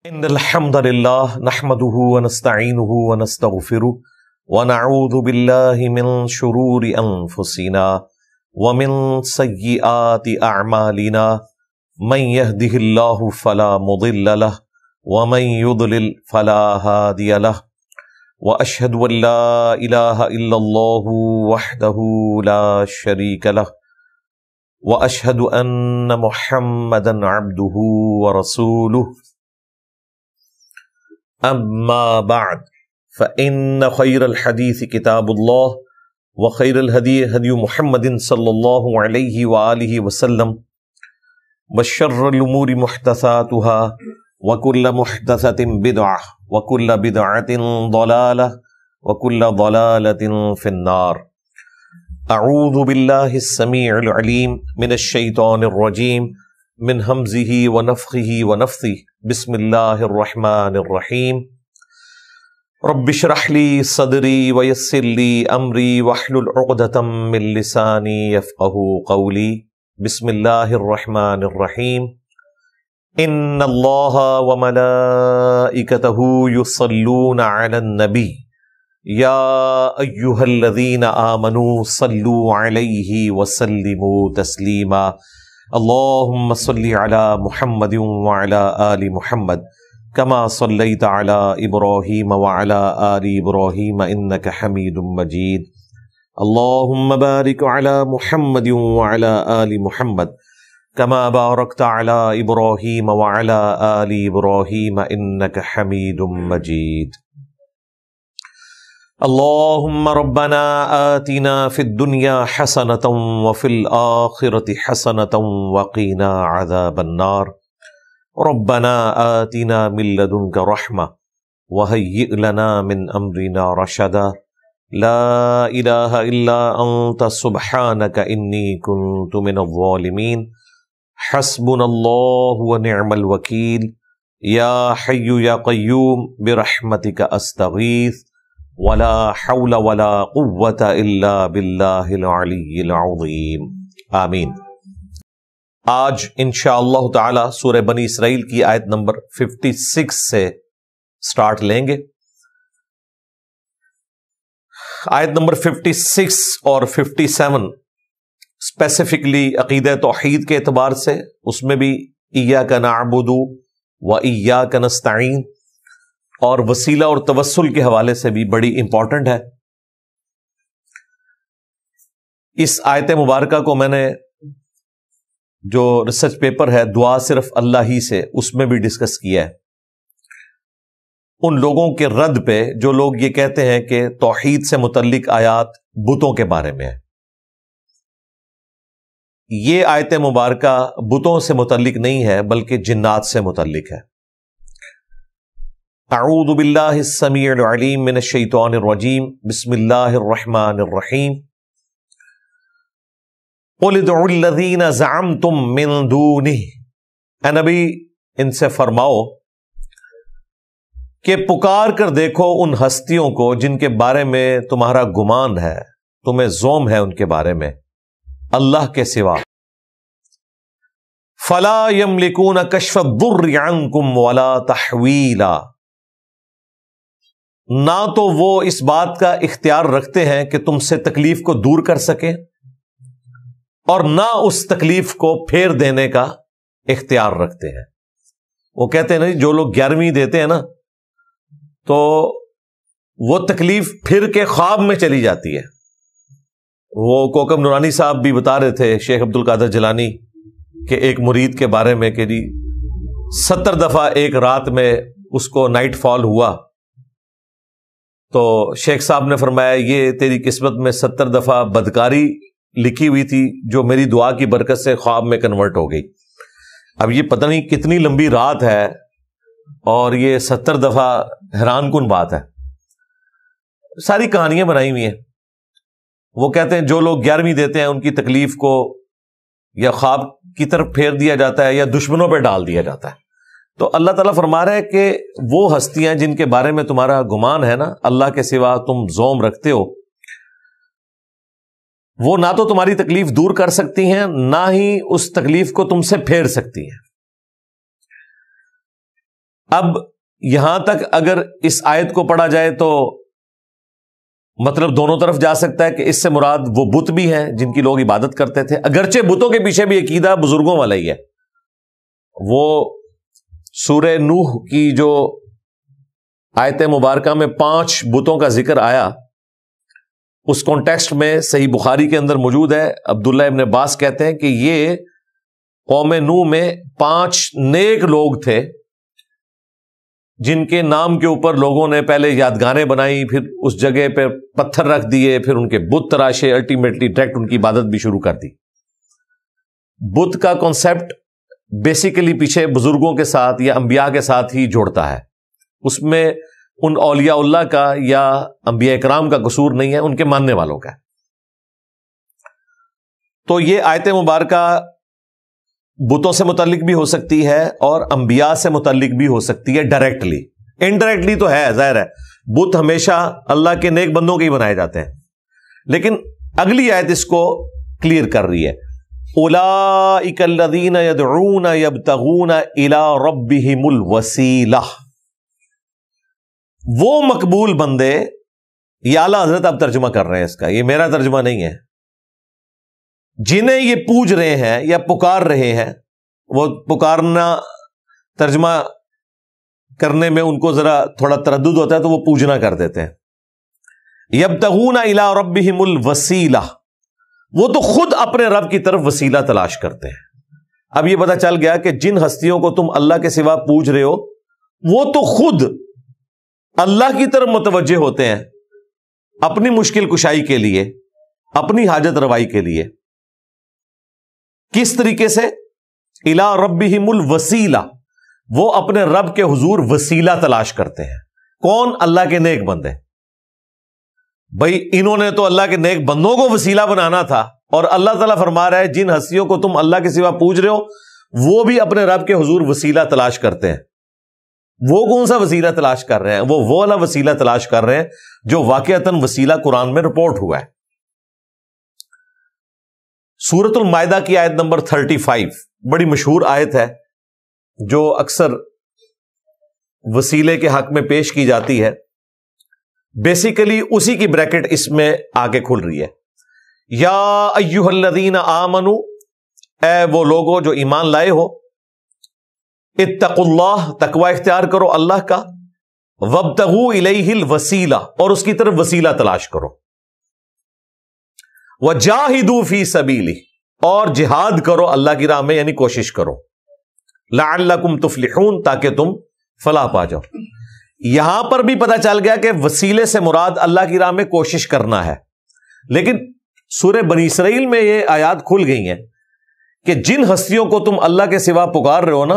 إن الحمد لله نحمده ونستعينه ونستغفره ونعوذ بالله من شرور أنفسنا ومن سيئات أعمالنا من يهده الله فلا مضل له ومن يضلل فلا هادي له وأشهد أن لا إله إلا الله وحده لا شريك له وأشهد أن محمدا عبده ورسوله أما بعد فإن خير الحديث كتاب الله وخير الهدي هدي محمد صلى الله عليه وآله وسلم وشر الأمور محدثاتها وكل محدثة بدعة وكل بدعة ضلالة وكل ضلالة في النار. أعوذ بالله السميع العليم من الشيطان الرجيم من همزه ونفخه ونفثه. بسم الله الرحمن الرحيم. رب اشرح لي صدري ويسر لي أمري واحلل عقدة من لساني يفقهوا قولي. بسم الله الرحمن الرحيم. إن الله وملائكته يصلون على النبي يا أيها الذين آمنوا صلوا عليه وسلموا تسليما. اللهم صل على محمد وعلى آل محمد كما صليت على إبراهيم وعلى آل إبراهيم إنك حميد مجيد. اللهم بارك على محمد وعلى آل محمد كما باركت على إبراهيم وعلى آل إبراهيم إنك حميد مجيد. اللهم ربنا آتنا في الدنيا حسنة وفي الآخرة حسنة وقنا عذاب النار. ربنا آتنا من لدنك رحمة وهيئ لنا من أمرنا رشدا. لا إله إلا أنت سبحانك إني كنت من الظالمين. حسبنا الله ونعم الوكيل. يا حي يا قيوم برحمتك أستغيث ولا حول ولا قوة إلا بالله العلي العظيم. آمین. آج انشاءاللہ تعالی سورہ بنی اسرائیل کی آیت نمبر 56 سے سٹارٹ لیں گے. آیت نمبر 56 اور 57 اسپیسیفکلی عقیدہ توحید کے اعتبار سے، اس میں بھی ایاک نعبد و ایاک نستعین اور وسیلہ اور توسل کے حوالے سے بھی بڑی امپورٹنٹ ہے. اس آیت مبارکہ کو میں نے جو ریسرچ پیپر ہے دعا صرف اللہ ہی سے، اس میں بھی ڈسکس کیا ہے. ان لوگوں کے رد پہ جو لوگ یہ کہتے ہیں کہ توحید سے متعلق آیات بتوں کے بارے میں ہے. یہ آیت مبارکہ بتوں سے متعلق نہیں ہے بلکہ جنات سے متعلق ہے. اعوذ باللہ السمیع العلیم من الشیطان الرجیم. بسم اللہ الرحمن الرحیم. قل ادعوا الذین زعمتم من دونہ. اے نبی ان سے فرماؤ کہ پکار کر دیکھو ان ہستیوں کو جن کے بارے میں تمہارا گمان ہے، تمہیں زوم ہے ان کے بارے میں اللہ کے سوا. فلا یملکون کشف الضر عنکم ولا تحویلا. نہ تو وہ اس بات کا اختیار رکھتے ہیں کہ تم سے تکلیف کو دور کر سکیں اور نہ اس تکلیف کو پھیر دینے کا اختیار رکھتے ہیں. وہ کہتے ہیں نا جو لوگ 11ویں دیتے ہیں نا تو وہ تکلیف پھر کے خواب میں چلی جاتی ہے. وہ کوکب نورانی صاحب بھی بتا رہے تھے شیخ عبد القادر جیلانی کہ ایک مرید کے بارے میں کہ 70 دفعہ ایک رات میں اس کو نائٹ فال ہوا تو شیخ صاحب نے فرمایا یہ تیری قسمت میں 70 دفعہ بدکاری لکھی ہوئی تھی جو میری دعا کی برکت سے خواب میں کنورٹ ہو گئی. اب یہ پتہ نہیں کتنی لمبی رات ہے اور یہ 70 دفعہ حیران کن بات ہے. ساری کہانیاں بنائی ہوئی ہیں. وہ کہتے ہیں جو لوگ 11ویں دیتے ہیں ان کی تکلیف کو یا خواب کی طرف پھیر دیا جاتا ہے یا دشمنوں پہ ڈال دیا جاتا ہے. تو اللہ تعالیٰ فرما رہا ہے کہ وہ ہستیاں جن کے بارے میں تمہارا گمان ہے نا اللہ کے سوا تم زوم رکھتے ہو، وہ نہ تو تمہاری تکلیف دور کر سکتی ہیں نہ ہی اس تکلیف کو تم سے پھیر سکتی ہیں. اب یہاں تک اگر اس آیت کو پڑھا جائے تو مطلب دونوں طرف جا سکتا ہے کہ اس سے مراد وہ بت بھی ہیں جن کی لوگ عبادت کرتے تھے، اگرچہ بتوں کے پیچھے بھی عقیدہ بزرگوں والا ہی ہے۔ وہ سورہ نوح کی جو آیت مبارکہ میں 5 بتوں کا ذکر آیا، اس کانٹیکسٹ میں صحیح بخاری کے اندر موجود ہے۔ عبداللہ ابن عباس کہتے ہیں کہ یہ قوم نوح میں 5 نیک لوگ تھے جن کے نام کے اوپر لوگوں نے پہلے یادگاریں بنائی، پھر اس جگہ پہ پتھر رکھ دیے، پھر ان کے بت تراشے، الٹیمیٹلی ڈائریکٹ ان کی عبادت بھی شروع کر دی۔ بت کا کانسیپٹ بیسیکلی پیچھے بزرگوں کے ساتھ یا انبیاء کے ساتھ ہی جوڑتا ہے، اس میں ان اولیاء اللہ کا یا انبیاء کرام کا قصور نہیں ہے، ان کے ماننے والوں کا ہے۔ تو یہ آیت مبارکہ بتوں سے متعلق بھی ہو سکتی ہے اور انبیاء سے متعلق بھی ہو سکتی ہے ڈائریکٹلی، انڈائریکٹلی تو ہے، ظاہر ہے بت ہمیشہ اللہ کے نیک بندوں کے ہی بنائے جاتے ہیں، لیکن اگلی آیت اس کو کلیئر کر رہی ہے۔ اولئک الذین یدعون یبتغون الی ربہم الوسیلہ، وہ مقبول بندے، یہ اعلیٰ حضرت اب ترجمہ کر رہے ہیں اس کا، یہ میرا ترجمہ نہیں ہے، جنہیں یہ پوج رہے ہیں یا پکار رہے ہیں، وہ پکارنا ترجمہ کرنے میں ان کو ذرا تھوڑا تردد ہوتا ہے تو وہ پوجنا کر دیتے ہیں۔ یبتغون الی ربہم الوسیلہ، وہ تو خود اپنے رب کی طرف وسیلہ تلاش کرتے ہیں۔ اب یہ پتہ چل گیا کہ جن ہستیوں کو تم اللہ کے سوا پوج رہے ہو وہ تو خود اللہ کی طرف متوجہ ہوتے ہیں اپنی مشکل کشائی کے لیے، اپنی حاجت روائی کے لیے۔ کس طریقے سے؟ الی ربہم الوسیلہ، وہ اپنے رب کے حضور وسیلہ تلاش کرتے ہیں۔ کون؟ اللہ کے نیک بندے۔ بھائی انہوں نے تو اللہ کے نیک بندوں کو وسیلہ بنانا تھا، اور اللہ تعالیٰ فرما رہا ہے جن ہستیوں کو تم اللہ کے سوا پوج رہے ہو وہ بھی اپنے رب کے حضور وسیلہ تلاش کرتے ہیں۔ وہ کون سا وسیلہ تلاش کر رہے ہیں؟ وہ والا وسیلہ تلاش کر رہے ہیں جو واقعتاً وسیلہ قرآن میں رپورٹ ہوا ہے۔ سورۃ المائدہ کی آیت نمبر 35 بڑی مشہور آیت ہے جو اکثر وسیلے کے حق میں پیش کی جاتی ہے، بیسیکلی اسی کی بریکٹ اس میں آگے کھل رہی ہے۔ یا ایھا الذین آمنوا، اے وہ لوگوں جو ایمان لائے ہو، اتقوا اللہ، تقوی اختیار کرو اللہ کا، وابتغوا الیہ الوسیلہ، اور اس کی طرف وسیلہ تلاش کرو، وجاہدوا فی سبیلہ، اور جہاد کرو اللہ کی راہ میں، یعنی کوشش کرو، لعلکم تفلحون، تاکہ تم فلاح پا جاؤ۔ یہاں پر بھی پتہ چل گیا کہ وسیلے سے مراد اللہ کی راہ میں کوشش کرنا ہے، لیکن سورہ بنی اسرائیل میں یہ آیات کھل گئی ہیں کہ جن ہستیوں کو تم اللہ کے سوا پکار رہے ہو نا،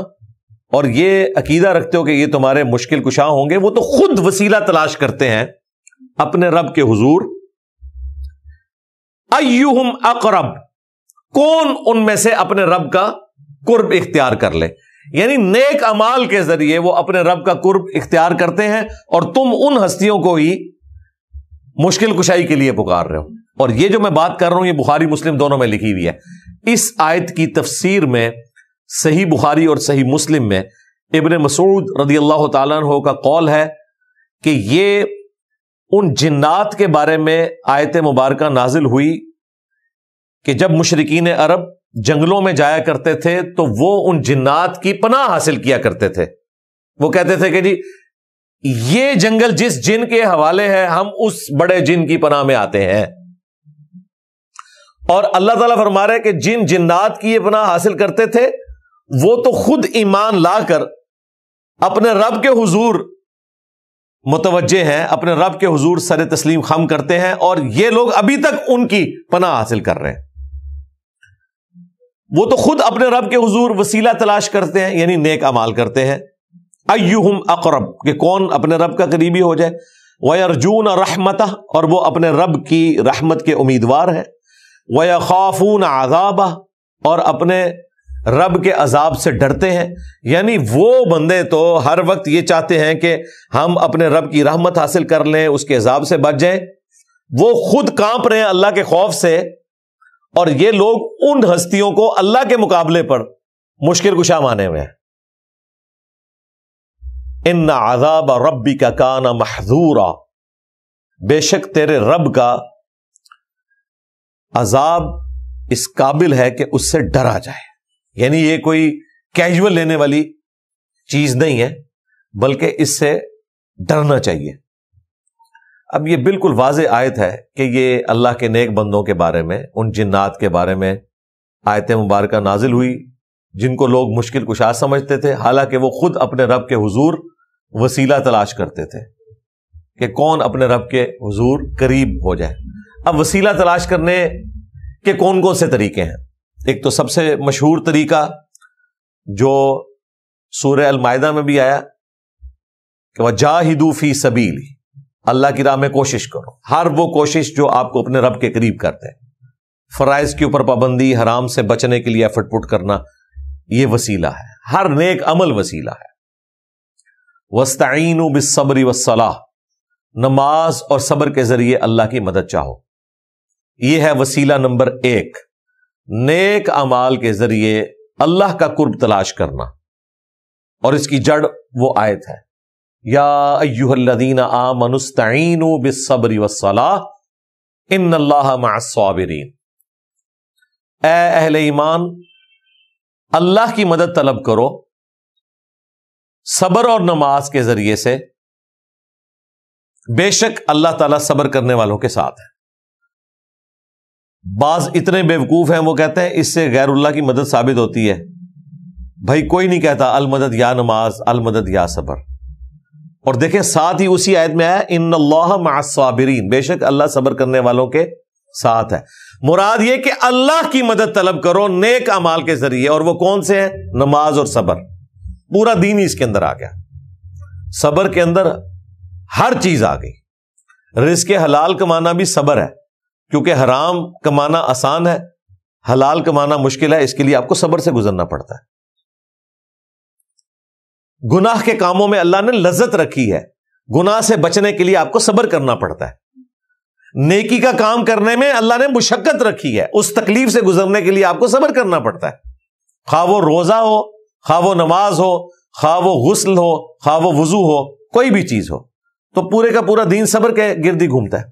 اور یہ عقیدہ رکھتے ہو کہ یہ تمہارے مشکل کشا ہوں گے، وہ تو خود وسیلہ تلاش کرتے ہیں اپنے رب کے حضور۔ ایہم اقرب، کون ان میں سے اپنے رب کا قرب اختیار کر لے، یعنی نیک اعمال کے ذریعے وہ اپنے رب کا قرب اختیار کرتے ہیں، اور تم ان ہستیوں کو ہی مشکل کشائی کے لیے پکار رہے ہو۔ اور یہ جو میں بات کر رہا ہوں یہ بخاری مسلم دونوں میں لکھی ہوئی ہے۔ اس آیت کی تفسیر میں صحیح بخاری اور صحیح مسلم میں ابن مسعود رضی اللہ تعالیٰ عنہ کا قول ہے کہ یہ ان جنات کے بارے میں آیت مبارکہ نازل ہوئی کہ جب مشرکین عرب جنگلوں میں جایا کرتے تھے تو وہ ان جنات کی پناہ حاصل کیا کرتے تھے۔ وہ کہتے تھے کہ جی یہ جنگل جس جن کے حوالے ہے ہم اس بڑے جن کی پناہ میں آتے ہیں، اور اللہ تعالیٰ فرما رہے ہیں کہ جن جنات کی یہ پناہ حاصل کرتے تھے وہ تو خود ایمان لا کر اپنے رب کے حضور متوجہ ہیں، اپنے رب کے حضور سر تسلیم خم کرتے ہیں، اور یہ لوگ ابھی تک ان کی پناہ حاصل کر رہے ہیں۔ وہ تو خود اپنے رب کے حضور وسیلہ تلاش کرتے ہیں، یعنی نیک اعمال کرتے ہیں۔ ایہم اقرب، کہ کون اپنے رب کا قریبی ہو جائے، وَيَرْجُونَ رَحْمَتَهُ، اور وہ اپنے رب کی رحمت کے امیدوار ہیں، وَيَخَافُونَ عَذَابَهُ، اور اپنے رب کے عذاب سے ڈرتے ہیں۔ یعنی وہ بندے تو ہر وقت یہ چاہتے ہیں کہ ہم اپنے رب کی رحمت حاصل کر لیں، اس کے عذاب سے بچ جائیں، وہ خود کانپ رہے ہیں اللہ کے خوف سے، اور یہ لوگ ان ہستیوں کو اللہ کے مقابلے پر مشکل کشا مانے ہوئے ہیں۔ ان عذاب ربک کان محذورا، بے شک تیرے رب کا عذاب اس قابل ہے کہ اس سے ڈرا جائے. یعنی یہ کوئی کیجول لینے والی چیز نہیں ہے، بلکہ اس سے ڈرنا چاہیے. اب یہ بالکل واضح آیت ہے کہ یہ اللہ کے نیک بندوں کے بارے میں، ان جنات کے بارے میں آیت مبارکہ نازل ہوئی جن کو لوگ مشکل کشا سمجھتے تھے، حالانکہ وہ خود اپنے رب کے حضور وسیلہ تلاش کرتے تھے کہ کون اپنے رب کے حضور قریب ہو جائے. اب وسیلہ تلاش کرنے کے کون کون سے طریقے ہیں؟ ایک تو سب سے مشہور طریقہ جو سورہ المائدہ میں بھی آیا کہ وَجَاهِدُوا فِي سَبِيلِهِ، اللہ کی راہ میں کوشش کرو. ہر وہ کوشش جو آپ کو اپنے رب کے قریب کرتے ہیں، فرائض کے اوپر پابندی، حرام سے بچنے کے لیے ایفرٹ پٹ کرنا، یہ وسیلہ ہے. ہر نیک عمل وسیلہ ہے. وَاسْتَعِينُوا بِالصَّبْرِ وَالصَّلَاةِ، نماز اور صبر کے ذریعے اللہ کی مدد چاہو. یہ ہے وسیلہ نمبر 1، نیک اعمال کے ذریعے اللہ کا قرب تلاش کرنا. اور اس کی جڑ وہ آیت ہے یا ایھا الذین آمنوا استعینوا بالصبر والصلاۃ ان اللہ مع الصابرین. اے اہل ایمان، اللہ کی مدد طلب کرو صبر اور نماز کے ذریعے سے، بے شک اللہ تعالیٰ صبر کرنے والوں کے ساتھ ہے. بعض اتنے بیوقوف ہیں وہ کہتے ہیں اس سے غیر اللہ کی مدد ثابت ہوتی ہے. بھائی کوئی نہیں کہتا المدد یا نماز، المدد یا صبر. اور دیکھیں ساتھ ہی اسی آیت میں آیا ان اللہ مع الصابرین، بے شک اللہ صبر کرنے والوں کے ساتھ ہے. مراد یہ کہ اللہ کی مدد طلب کرو نیک اعمال کے ذریعے، اور وہ کون سے ہیں؟ نماز اور صبر. پورا دین ہی اس کے اندر آ گیا. صبر کے اندر ہر چیز آ گئی. رزق حلال کمانا بھی صبر ہے، کیونکہ حرام کمانا آسان ہے، حلال کمانا مشکل ہے، اس کے لیے آپ کو صبر سے گزرنا پڑتا ہے. گناہ کے کاموں میں اللہ نے لذت رکھی ہے، گناہ سے بچنے کے لیے آپ کو صبر کرنا پڑتا ہے. نیکی کا کام کرنے میں اللہ نے مشقت رکھی ہے، اس تکلیف سے گزرنے کے لیے آپ کو صبر کرنا پڑتا ہے. خواہ وہ روزہ ہو، خواہ وہ نماز ہو، خواہ وہ غسل ہو، خواہ وہ وضو ہو، کوئی بھی چیز ہو، تو پورے کا پورا دین صبر کے گرد ہی گھومتا ہے.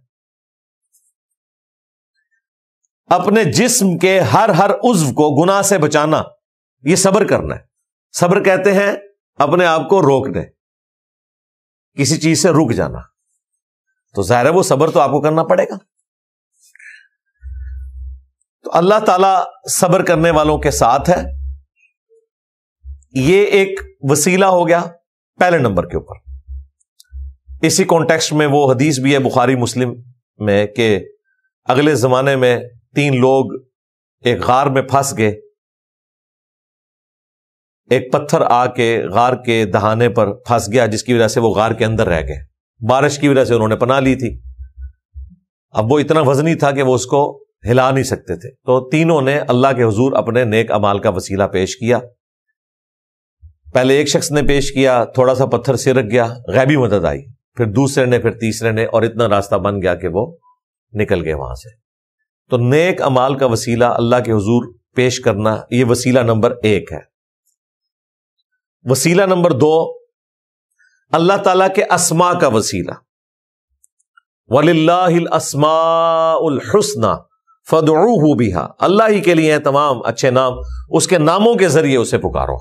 اپنے جسم کے ہر عضو کو گناہ سے بچانا، یہ صبر کرنا ہے. صبر کہتے ہیں اپنے آپ کو روکنے، کسی چیز سے رک جانا. تو ظاہر ہے وہ صبر تو آپ کو کرنا پڑے گا. تو اللہ تعالی صبر کرنے والوں کے ساتھ ہے. یہ ایک وسیلہ ہو گیا پہلے نمبر کے اوپر. اسی کانٹیکسٹ میں وہ حدیث بھی ہے بخاری مسلم میں کہ اگلے زمانے میں 3 لوگ ایک غار میں پھنس گئے. ایک پتھر آ کے غار کے دہانے پر پھنس گیا، جس کی وجہ سے وہ غار کے اندر رہ گئے. بارش کی وجہ سے انہوں نے پناہ لی تھی. اب وہ اتنا وزنی تھا کہ وہ اس کو ہلا نہیں سکتے تھے. تو تینوں نے اللہ کے حضور اپنے نیک اعمال کا وسیلہ پیش کیا. پہلے ایک شخص نے پیش کیا، تھوڑا سا پتھر سرک گیا، غیبی مدد آئی. پھر دوسرے نے، پھر تیسرے نے، اور اتنا راستہ بن گیا کہ وہ نکل گئے وہاں سے. تو نیک اعمال کا وسیلہ اللہ کے حضور پیش کرنا، یہ وسیلہ نمبر 1 ہے. وسیلہ نمبر 2، اللہ تعالیٰ کے اسماء کا وسیلہ. وَلِلَّهِ الْأَسْمَاءُ الْحُسْنَى فَادْعُوهُ بِهَا، اللہ ہی کے لیے ہیں تمام اچھے نام، اس کے ناموں کے ذریعے اسے پکارو.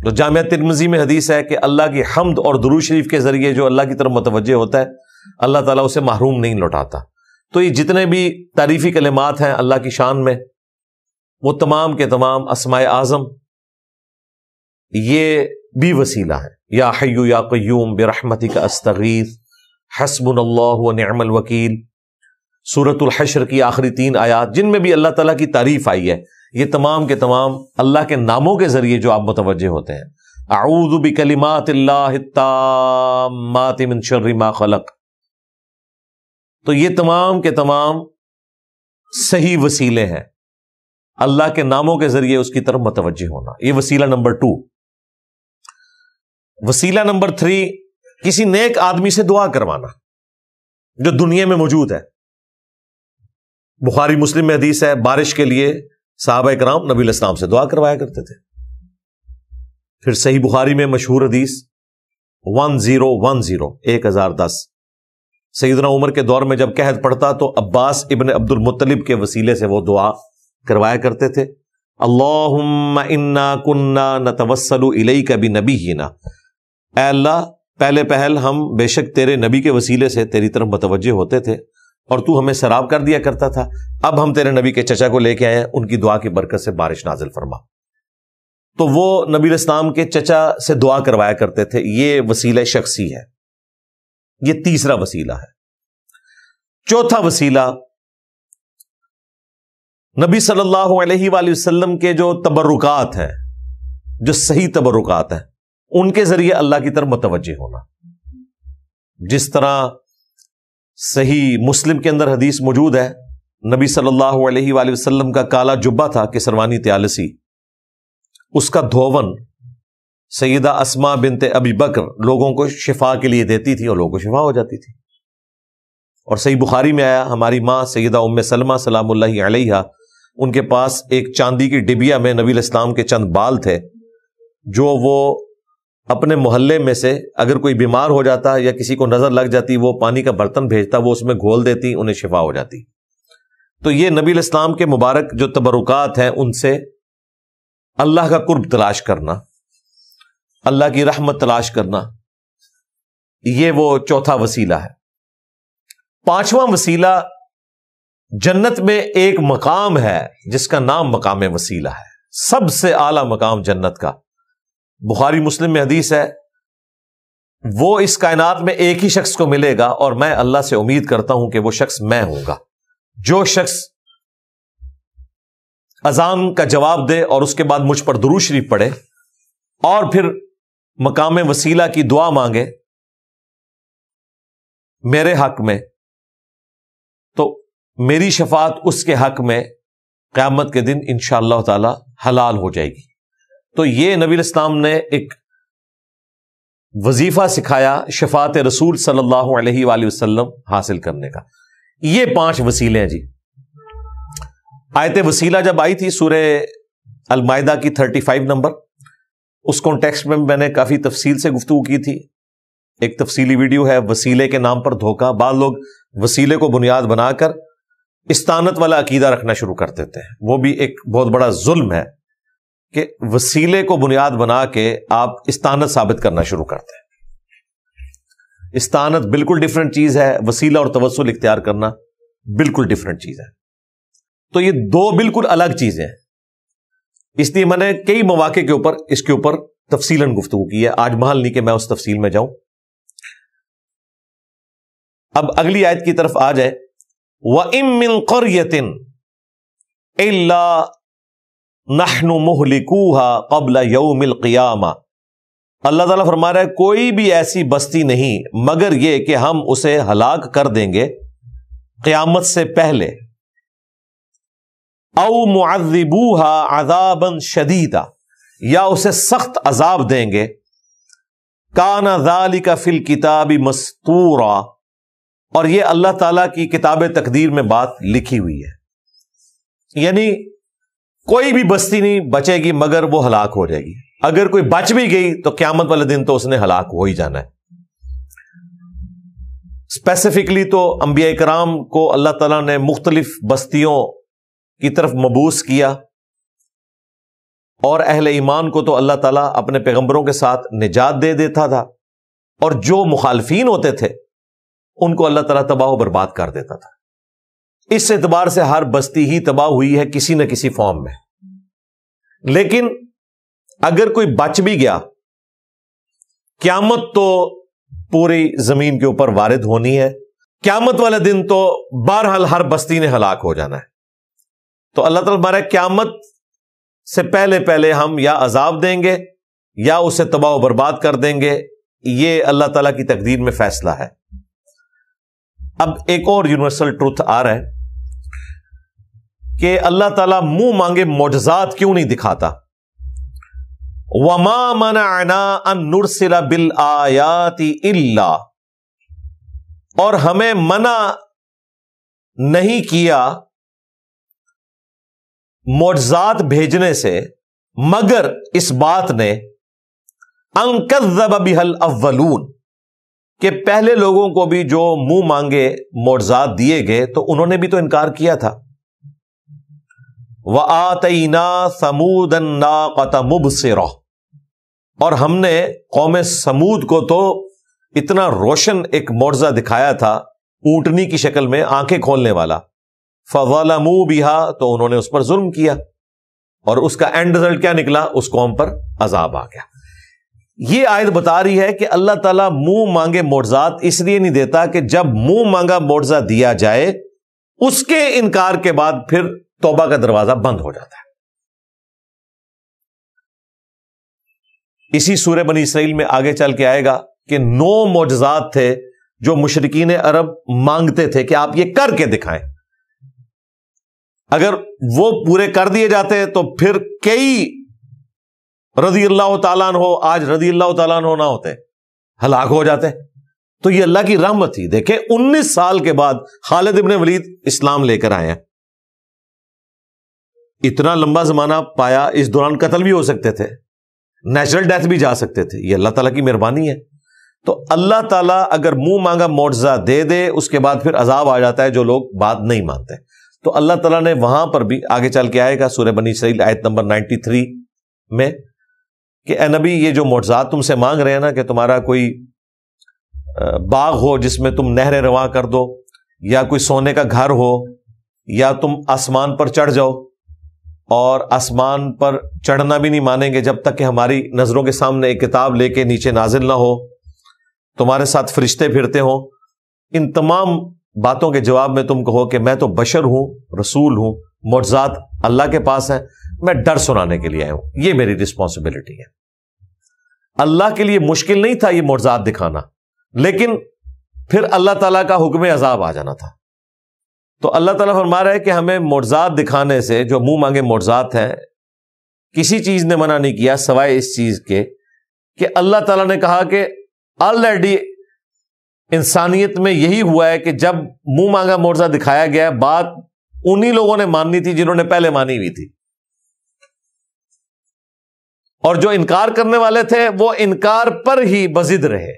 تو جامعہ ترمذی میں حدیث ہے کہ اللہ کی حمد اور درود شریف کے ذریعے جو اللہ کی طرف متوجہ ہوتا ہے، اللہ تعالیٰ اسے محروم نہیں لوٹاتا. تو یہ جتنے بھی تعریفی کلمات ہیں اللہ کی شان میں، وہ تمام کے تمام اسماء اعظم، یہ بھی وسیلہ ہے. یا حی یا قیوم برحمتک استغیث حسبنا اللہ ونعم الوکیل. سورۃ الحشر کی آخری 3 آیات جن میں بھی اللہ تعالیٰ کی تعریف آئی ہے، یہ تمام کے تمام اللہ کے ناموں کے ذریعے جو آپ متوجہ ہوتے ہیں. اعوذ بکلمات اللہ التامات من شر ما خلق. تو یہ تمام کے تمام صحیح وسیلے ہیں اللہ کے ناموں کے ذریعے اس کی طرف متوجہ ہونا. یہ وسیلہ نمبر 2. وسیلہ نمبر 3، کسی نیک آدمی سے دعا کروانا جو دنیا میں موجود ہے. بخاری مسلم میں حدیث ہے، بارش کے لیے صحابہ کرام نبی علیہ السلام سے دعا کروایا کرتے تھے. پھر صحیح بخاری میں مشہور حدیث 1010 سیدنا عمر کے دور میں جب قحط پڑتا تو عباس ابن عبد المطلب کے وسیلے سے وہ دعا کروایا کرتے تھے. اللہم انا کننا نتوسل الیک بنبینا، اے اللہ پہلے پہل ہم بے شک تیرے نبی کے وسیلے سے تیری طرف متوجہ ہوتے تھے اور تو ہمیں سیراب کر دیا کرتا تھا، اب ہم تیرے نبی کے چچا کو لے کے آئے ہیں، ان کی دعا کی برکت سے بارش نازل فرما. تو وہ نبی الاسلام کے چچا سے دعا کروایا کرتے تھے. یہ وسیلہ شخصی ہے، یہ تیسرا وسیلہ ہے. چوتھا وسیلہ نبی صلی اللہ علیہ وآلہ وسلم کے جو تبرکات ہیں، جو صحیح تبرکات ہیں، ان کے ذریعے اللہ کی طرف متوجہ ہونا. جس طرح صحیح مسلم کے اندر حدیث موجود ہے، نبی صلی اللہ علیہ وآلہ وسلم کا کالا جبہ تھا کہ سروانی طیالسی، اس کا دھون سیدہ اسماء بنت ابی بکر لوگوں کو شفا کے لیے دیتی تھی اور لوگوں کو شفا ہو جاتی تھی. اور صحیح بخاری میں آیا، ہماری ماں سیدہ ام سلمہ سلام اللہ علیہا، ان کے پاس ایک چاندی کی ڈبیا میں نبی الاسلام کے چند بال تھے، جو وہ اپنے محلے میں سے اگر کوئی بیمار ہو جاتا یا کسی کو نظر لگ جاتی، وہ پانی کا برتن بھیجتا، وہ اس میں گھول دیتی، انہیں شفا ہو جاتی. تو یہ نبی الاسلام کے مبارک جو تبرکات ہیں، ان سے اللہ کا قرب تلاش کرنا، اللہ کی رحمت تلاش کرنا، یہ وہ چوتھا وسیلہ ہے. پانچواں وسیلہ، جنت میں ایک مقام ہے جس کا نام مقام وسیلہ ہے، سب سے اعلیٰ مقام جنت کا. بخاری مسلم میں حدیث ہے، وہ اس کائنات میں ایک ہی شخص کو ملے گا اور میں اللہ سے امید کرتا ہوں کہ وہ شخص میں ہوں گا. جو شخص اذان کا جواب دے اور اس کے بعد مجھ پر درود شریف پڑھے اور پھر مقام وسیلہ کی دعا مانگے میرے حق میں، تو میری شفاعت اس کے حق میں قیامت کے دن انشاءاللہ تعالی حلال ہو جائے گی. تو یہ نبی الاسلام نے ایک وظیفہ سکھایا شفاعت رسول صلی اللہ علیہ وآلہ وسلم حاصل کرنے کا. یہ 5 وسیلے ہیں جی. آیت وسیلہ جب آئی تھی سورہ المائدہ کی 35 نمبر، اس کانٹیکسٹ میں میں نے کافی تفصیل سے گفتگو کی تھی. ایک تفصیلی ویڈیو ہے وسیلے کے نام پر دھوکہ. بعض لوگ وسیلے کو بنیاد بنا کر استانت والا عقیدہ رکھنا شروع کر دیتے ہیں. وہ بھی ایک بہت بڑا ظلم ہے کہ وسیلے کو بنیاد بنا کے آپ استانت ثابت کرنا شروع کرتے ہیں. استانت بالکل ڈیفرنٹ چیز ہے، وسیلہ اور توسل اختیار کرنا بالکل ڈیفرنٹ چیز ہے. تو یہ 2 بالکل الگ چیزیں ہیں. اس لیے میں نے کئی مواقع کے اوپر اس کے اوپر تفصیلاً گفتگو کی ہے. آج محل نہیں کہ میں اس تفصیل میں جاؤں. اب اگلی آیت کی طرف آ جائے. وَإِن مِّن قَرْيَةٍ إِلَّا نَحْنُ مُهْلِكُوهَا قَبْلَ يَوْمِ الْقِيَامَةِ، اللہ تعالیٰ فرما رہا ہے کوئی بھی ایسی بستی نہیں مگر یہ کہ ہم اسے ہلاک کر دیں گے قیامت سے پہلے. او معذبوها عذابا شدیدا، یا اسے سخت عذاب دیں گے. کان ذالک فی الکتاب مستورا، اور یہ اللہ تعالیٰ کی کتاب تقدیر میں بات لکھی ہوئی ہے. یعنی کوئی بھی بستی نہیں بچے گی مگر وہ ہلاک ہو جائے گی. اگر کوئی بچ بھی گئی تو قیامت والے دن تو اس نے ہلاک ہو ہی جانا ہے. اسپیسیفکلی تو انبیاء کرام کو اللہ تعالیٰ نے مختلف بستیوں کی طرف مبعوث کیا، اور اہل ایمان کو تو اللہ تعالیٰ اپنے پیغمبروں کے ساتھ نجات دے دیتا تھا، اور جو مخالفین ہوتے تھے ان کو اللہ تعالیٰ تباہ و برباد کر دیتا تھا. اس اعتبار سے ہر بستی ہی تباہ ہوئی ہے کسی نہ کسی فارم میں. لیکن اگر کوئی بچ بھی گیا، قیامت تو پوری زمین کے اوپر وارد ہونی ہے. قیامت والے دن تو بہرحال ہر بستی نے ہلاک ہو جانا ہے. تو اللہ تعالیٰ ہمارا قیامت سے پہلے پہلے ہم یا عذاب دیں گے یا اسے تباہ و برباد کر دیں گے. یہ اللہ تعالیٰ کی تقدیر میں فیصلہ ہے. اب ایک اور یونیورسل ٹروتھ آ رہا ہے کہ اللہ تعالیٰ منہ مانگے معجزات کیوں نہیں دکھاتا. وَمَا مَنَعْنَا أَن نُرْسِلَ بِالْآيَاتِ إِلَّا، اور ہمیں منع نہیں کیا معجزات بھیجنے سے مگر اس بات نے ان کذب بها الاولون، کہ پہلے لوگوں کو بھی جو منہ مانگے معجزات دیے گئے تو انہوں نے بھی تو انکار کیا تھا. وَآتَيْنَا ثَمُودَ النَّاقَةَ مُبْصِرَةً، اور ہم نے قوم سمود کو تو اتنا روشن ایک معجزہ دکھایا تھا، اونٹنی کی شکل میں آنکھیں کھولنے والا. فَظَلَمُوا بِهَا، تو انہوں نے اس پر ظلم کیا، اور اس کا اینڈ رزلٹ کیا نکلا؟ اس قوم پر عذاب آ گیا. یہ آیت بتا رہی ہے کہ اللہ تعالیٰ منہ مانگے معجزات اس لیے نہیں دیتا کہ جب منہ مانگا معجزہ دیا جائے اس کے انکار کے بعد پھر توبہ کا دروازہ بند ہو جاتا ہے. اسی سورہ بنی اسرائیل میں آگے چل کے آئے گا کہ 9 معجزات تھے جو مشرکین عرب مانگتے تھے کہ آپ یہ کر کے دکھائیں. اگر وہ پورے کر دیے جاتے تو پھر کئی رضی اللہ تعالیٰ عنہ آج رضی اللہ تعالیٰ عنہ نہ ہوتے، ہلاک ہو جاتے. تو یہ اللہ کی رحمت تھی. دیکھیں 19 سال کے بعد خالد ابن ولید اسلام لے کر آئے ہیں. اتنا لمبا زمانہ پایا، اس دوران قتل بھی ہو سکتے تھے، نیچرل ڈیتھ بھی جا سکتے تھے. یہ اللہ تعالیٰ کی مہربانی ہے. تو اللہ تعالیٰ اگر منہ مانگا معجزہ دے دے اس کے بعد پھر عذاب آ جاتا ہے جو لوگ بات نہیں مانتے. تو اللہ تعالیٰ نے وہاں پر بھی آگے چل کے آئے گا سورہ بنی اسرائیل آیت نمبر 93 میں کہ اے نبی یہ جو معجزات تم سے مانگ رہے ہیں نا کہ تمہارا کوئی باغ ہو جس میں تم نہریں رواں کر دو، یا کوئی سونے کا گھر ہو، یا تم آسمان پر چڑھ جاؤ، اور آسمان پر چڑھنا بھی نہیں مانیں گے جب تک کہ ہماری نظروں کے سامنے ایک کتاب لے کے نیچے نازل نہ ہو، تمہارے ساتھ فرشتے پھرتے ہوں. ان تمام باتوں کے جواب میں تم کہو کہ میں تو بشر ہوں، رسول ہوں، معجزات اللہ کے پاس ہیں، میں ڈر سنانے کے لیے آیا ہوں، یہ میری رسپانسبلٹی ہے. اللہ کے لیے مشکل نہیں تھا یہ معجزات دکھانا، لیکن پھر اللہ تعالیٰ کا حکم عذاب آ جانا تھا. تو اللہ تعالیٰ فرما رہا ہے کہ ہمیں معجزات دکھانے سے، جو منہ مانگے معجزات ہیں، کسی چیز نے منع نہیں کیا سوائے اس چیز کے کہ اللہ تعالیٰ نے کہا کہ آلریڈی انسانیت میں یہی ہوا ہے کہ جب منہ مانگا معجزہ دکھایا گیا بات انہی لوگوں نے ماننی تھی جنہوں نے پہلے مانی ہوئی تھی، اور جو انکار کرنے والے تھے وہ انکار پر ہی بضد رہے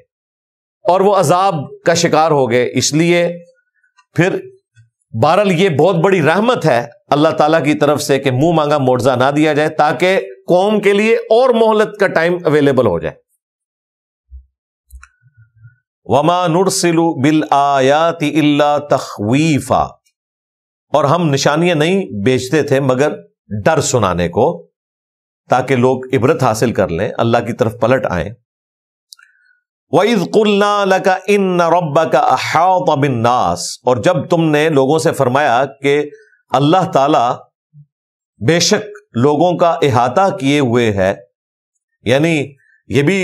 اور وہ عذاب کا شکار ہو گئے. اس لیے پھر بہرحال یہ بہت بڑی رحمت ہے اللہ تعالیٰ کی طرف سے کہ منہ مانگا معجزہ نہ دیا جائے تاکہ قوم کے لیے اور مہلت کا ٹائم اویلیبل ہو جائے. وَمَا نُرْسِلُ بِالْآيَاتِ إِلَّا تَخْوِيفًا، اور ہم نشانیاں نہیں بیچتے تھے مگر ڈر سنانے کو تاکہ لوگ عبرت حاصل کر لیں، اللہ کی طرف پلٹ آئیں. وَإِذْ قُلْنَا لَكَ إِنَّ رَبَّكَ أَحَاطَ بِالنَّاسِ، اور جب تم نے لوگوں سے فرمایا کہ اللہ تعالی بے شک لوگوں کا احاطہ کیے ہوئے ہے، یعنی یہ بھی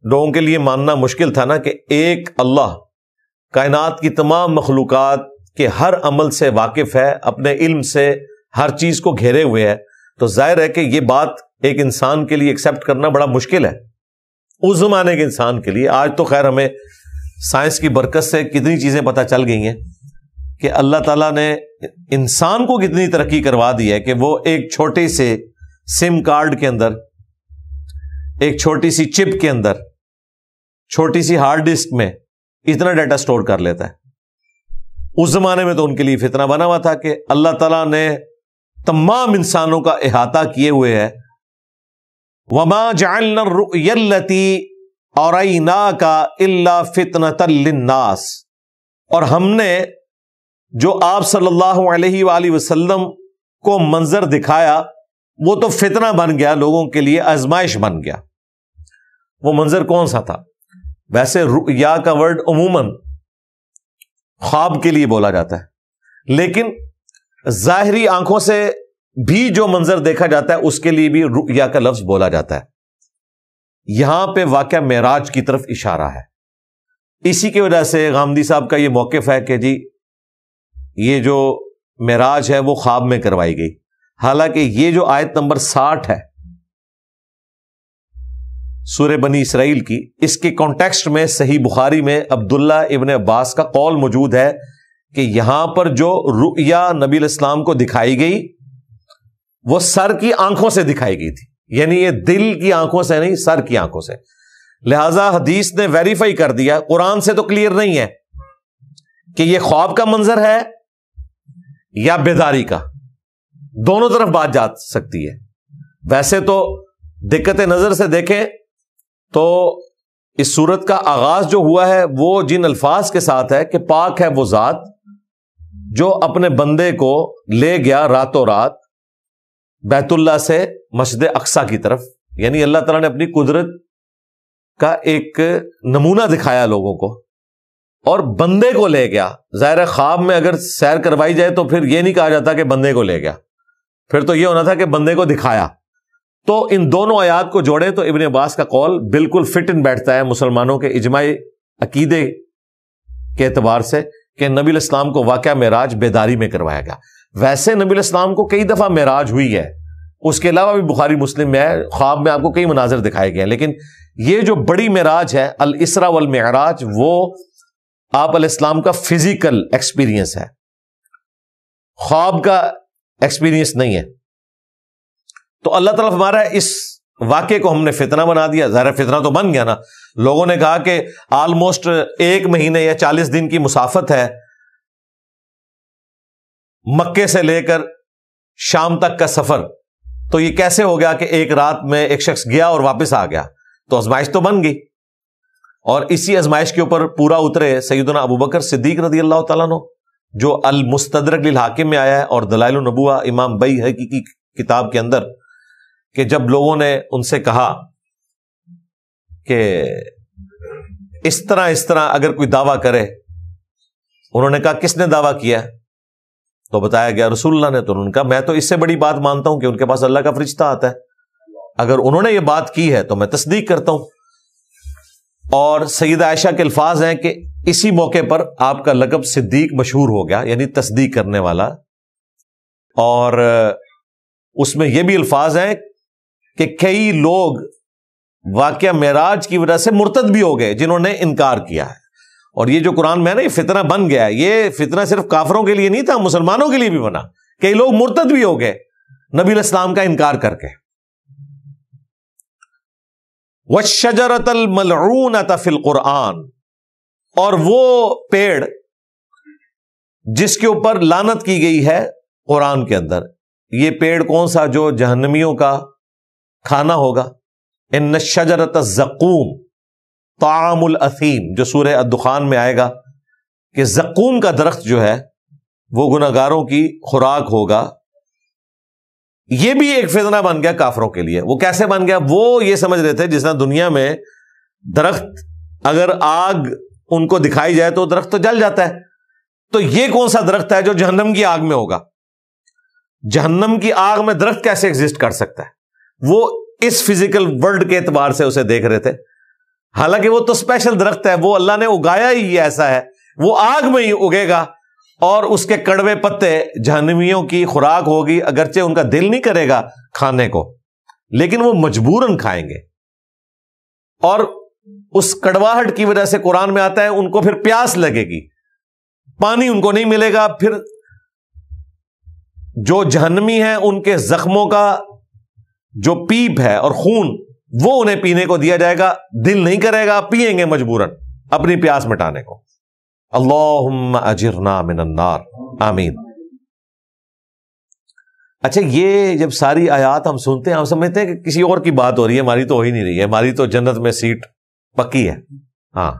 لوگوں کے لیے ماننا مشکل تھا نا کہ ایک اللہ کائنات کی تمام مخلوقات کے ہر عمل سے واقف ہے، اپنے علم سے ہر چیز کو گھیرے ہوئے ہے. تو ظاہر ہے کہ یہ بات ایک انسان کے لیے ایکسپٹ کرنا بڑا مشکل ہے، اس زمانے کے انسان کے لیے. آج تو خیر ہمیں سائنس کی برکت سے کتنی چیزیں پتہ چل گئی ہیں کہ اللہ تعالیٰ نے انسان کو کتنی ترقی کروا دی ہے کہ وہ ایک چھوٹے سے سم کارڈ کے اندر، ایک چھوٹی سی چپ کے اندر، چھوٹی سی ہارڈ ڈسک میں اتنا ڈیٹا سٹور کر لیتا ہے. اس زمانے میں تو ان کے لیے فتنہ بنا ہوا تھا کہ اللہ تعالیٰ نے تمام انسانوں کا احاطہ کیے ہوئے ہے. وَمَا جَعَلْنَا الرُّؤْيَا الَّتِي أَرَيْنَاكَ إِلَّا فِتْنَةً لِلنَّاسِ، اور ہم نے جو آپ صلی اللہ علیہ وآلہ وسلم کو منظر دکھایا وہ تو فتنہ بن گیا، لوگوں کے لیے آزمائش بن گیا. وہ منظر کون سا تھا؟ ویسے رؤیا کا ورڈ عموماً خواب کے لیے بولا جاتا ہے، لیکن ظاہری آنکھوں سے بھی جو منظر دیکھا جاتا ہے اس کے لیے بھی رؤیا کا لفظ بولا جاتا ہے. یہاں پہ واقعہ معراج کی طرف اشارہ ہے. اسی کی وجہ سے غامدی صاحب کا یہ موقف ہے کہ جی یہ جو معراج ہے وہ خواب میں کروائی گئی، حالانکہ یہ جو آیت نمبر 60 ہے سورہ بنی اسرائیل کی، اس کے کانٹیکسٹ میں صحیح بخاری میں عبداللہ ابن عباس کا قول موجود ہے کہ یہاں پر جو رؤیا نبی علیہ السلام کو دکھائی گئی وہ سر کی آنکھوں سے دکھائی گئی تھی، یعنی یہ دل کی آنکھوں سے نہیں، سر کی آنکھوں سے. لہذا حدیث نے ویریفائی کر دیا، قرآن سے تو کلیئر نہیں ہے کہ یہ خواب کا منظر ہے یا بیداری کا، دونوں طرف بات جا سکتی ہے۔ ویسے تو دقت نظر سے دیکھیں تو اس سورت کا آغاز جو ہوا ہے وہ جن الفاظ کے ساتھ ہے کہ پاک ہے وہ ذات جو اپنے بندے کو لے گیا راتوں رات بیت اللہ سے مسجد اقصیٰ کی طرف، یعنی اللہ تعالیٰ نے اپنی قدرت کا ایک نمونہ دکھایا لوگوں کو، اور بندے کو لے گیا۔ ظاہر خواب میں اگر سیر کروائی جائے تو پھر یہ نہیں کہا جاتا کہ بندے کو لے گیا، پھر تو یہ ہونا تھا کہ بندے کو دکھایا۔ تو ان دونوں آیات کو جوڑیں تو ابن عباس کا قول بالکل فٹ ان بیٹھتا ہے مسلمانوں کے اجماعی عقیدے کے اعتبار سے کہ نبی علیہ السلام کو واقعہ معراج بیداری میں کروایا گیا۔ ویسے نبی علیہ السلام کو کئی دفعہ معراج ہوئی ہے، اس کے علاوہ بھی بخاری مسلم میں ہے، خواب میں آپ کو کئی مناظر دکھائے گئے ہیں، لیکن یہ جو بڑی معراج ہے الاسراء والمعراج وہ آپ علیہ السلام کا فزیکل ایکسپیرینس ہے، خواب کا ایکسپیرینس نہیں ہے۔ تو اللہ تعالیٰ ہمارا اس واقعے کو ہم نے فتنہ بنا دیا۔ ظاہر فتنہ تو بن گیا نا، لوگوں نے کہا کہ آلموسٹ 1 مہینے یا 40 دن کی مسافت ہے مکے سے لے کر شام تک کا سفر، تو یہ کیسے ہو گیا کہ ایک رات میں ایک شخص گیا اور واپس آ گیا؟ تو آزمائش تو بن گئی، اور اسی آزمائش کے اوپر پورا اترے سیدنا ابوبکر صدیق رضی اللہ تعالیٰ عنہ، جو المستدرک للحاکم میں آیا ہے اور دلائل النبوہ امام بیہقی کی کتاب کے اندر، کہ جب لوگوں نے ان سے کہا کہ اس طرح اگر کوئی دعویٰ کرے، انہوں نے کہا کس نے دعویٰ کیا؟ تو بتایا گیا رسول اللہ نے۔ تو انہوں نے کہا میں تو اس سے بڑی بات مانتا ہوں کہ ان کے پاس اللہ کا فرشتہ آتا ہے، اگر انہوں نے یہ بات کی ہے تو میں تصدیق کرتا ہوں۔ اور سیدہ عائشہ کے الفاظ ہیں کہ اسی موقع پر آپ کا لقب صدیق مشہور ہو گیا، یعنی تصدیق کرنے والا۔ اور اس میں یہ بھی الفاظ ہیں کہ کئی لوگ واقعہ معراج کی وجہ سے مرتد بھی ہو گئے جنہوں نے انکار کیا ہے۔ اور یہ جو قرآن میں نا یہ فتنہ بن گیا ہے، یہ فتنہ صرف کافروں کے لیے نہیں تھا، مسلمانوں کے لیے بھی بنا، کئی لوگ مرتد بھی ہو گئے نبی علیہ السلام کا انکار کر کے۔ وَالشَّجَرَةَ الْمَلْعُونَةَ فِي الْقُرْآنِ، اور وہ پیڑ جس کے اوپر لعنت کی گئی ہے قرآن کے اندر۔ یہ پیڑ کون سا؟ جو جہنمیوں کا کھانا ہوگا۔ ان الشجرۃ الزقوم طعام الاثیم، جو سورہ الدخان میں آئے گا کہ زقوم کا درخت جو ہے وہ گناہگاروں کی خوراک ہوگا۔ یہ بھی ایک فتنہ بن گیا کافروں کے لیے۔ وہ کیسے بن گیا؟ وہ یہ سمجھ رہے تھے جس طرح دنیا میں درخت اگر آگ ان کو دکھائی جائے تو درخت تو جل جاتا ہے، تو یہ کون سا درخت ہے جو جہنم کی آگ میں ہوگا؟ جہنم کی آگ میں درخت کیسے ایگزسٹ کر سکتا ہے؟ وہ اس فزیکل ورلڈ کے اعتبار سے اسے دیکھ رہے تھے، حالانکہ وہ تو اسپیشل درخت ہے، وہ اللہ نے اگایا ہی ایسا ہے، وہ آگ میں ہی اگے گا، اور اس کے کڑوے پتے جہنمیوں کی خوراک ہوگی، اگرچہ ان کا دل نہیں کرے گا کھانے کو، لیکن وہ مجبوراً کھائیں گے۔ اور اس کڑواہٹ کی وجہ سے قرآن میں آتا ہے ان کو پھر پیاس لگے گی، پانی ان کو نہیں ملے گا، پھر جو جہنمی ہیں ان کے زخموں کا جو پیپ ہے اور خون وہ انہیں پینے کو دیا جائے گا، دل نہیں کرے گا، پیئیں گے مجبوراً اپنی پیاس مٹانے کو۔ اللہم اجرنا من النار، آمین۔ اچھا، یہ جب ساری آیات ہم سنتے ہیں ہم سمجھتے ہیں کہ کسی اور کی بات ہو رہی ہے، ہماری تو ہو ہی نہیں رہی ہے، ہماری تو جنت میں سیٹ پکی ہے۔ ہاں،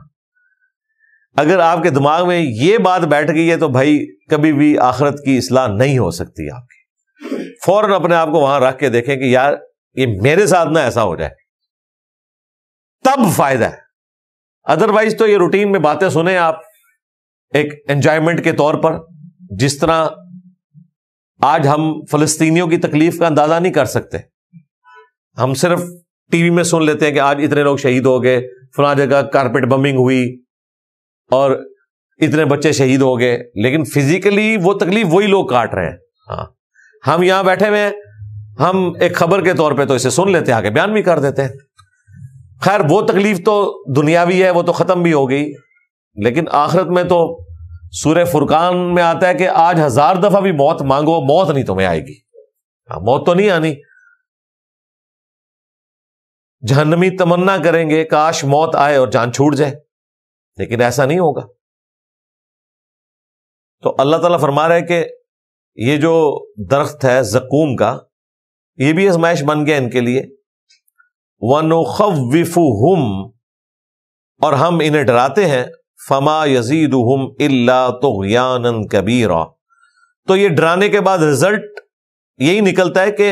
اگر آپ کے دماغ میں یہ بات بیٹھ گئی ہے تو بھائی کبھی بھی آخرت کی اصلاح نہیں ہو سکتی آپ کی۔ فوراً اپنے آپ کو وہاں رکھ کے دیکھیں کہ یار یہ میرے ساتھ نہ ایسا ہو جائے، تب فائدہ ہے۔ ادروائز تو یہ روٹین میں باتیں سنیں آپ ایک انجوائمنٹ کے طور پر، جس طرح آج ہم فلسطینیوں کی تکلیف کا اندازہ نہیں کر سکتے، ہم صرف ٹی وی میں سن لیتے ہیں کہ آج اتنے لوگ شہید ہو گئے، فلاں جگہ کارپیٹ بمبنگ ہوئی اور اتنے بچے شہید ہو گئے، لیکن فزیکلی وہ تکلیف وہی لوگ کاٹ رہے ہیں۔ ہاں، ہم یہاں بیٹھے ہوئے ہیں، ہم ایک خبر کے طور پہ تو اسے سن لیتے ہیں، آگے بیان بھی کر دیتے ہیں۔ خیر وہ تکلیف تو دنیاوی ہے، وہ تو ختم بھی ہو گئی، لیکن آخرت میں تو سورہ فرقان میں آتا ہے کہ آج 1000 دفعہ بھی موت مانگو، موت نہیں تمہیں آئے گی۔ موت تو نہیں آنی، جہنمی تمنا کریں گے کاش موت آئے اور جان چھوٹ جائے، لیکن ایسا نہیں ہوگا۔ تو اللہ تعالیٰ فرما رہے کہ یہ جو درخت ہے زقوم کا، یہ بھی آزمائش بن گیا ان کے لیے۔ وَنُخَوِّفُهُمْ، اور ہم انہیں ڈراتے ہیں، فَمَا يَزِيدُهُمْ إِلَّا طُغْيَانًا كَبِيرًا، تو یہ ڈرانے کے بعد رزلٹ یہی نکلتا ہے کہ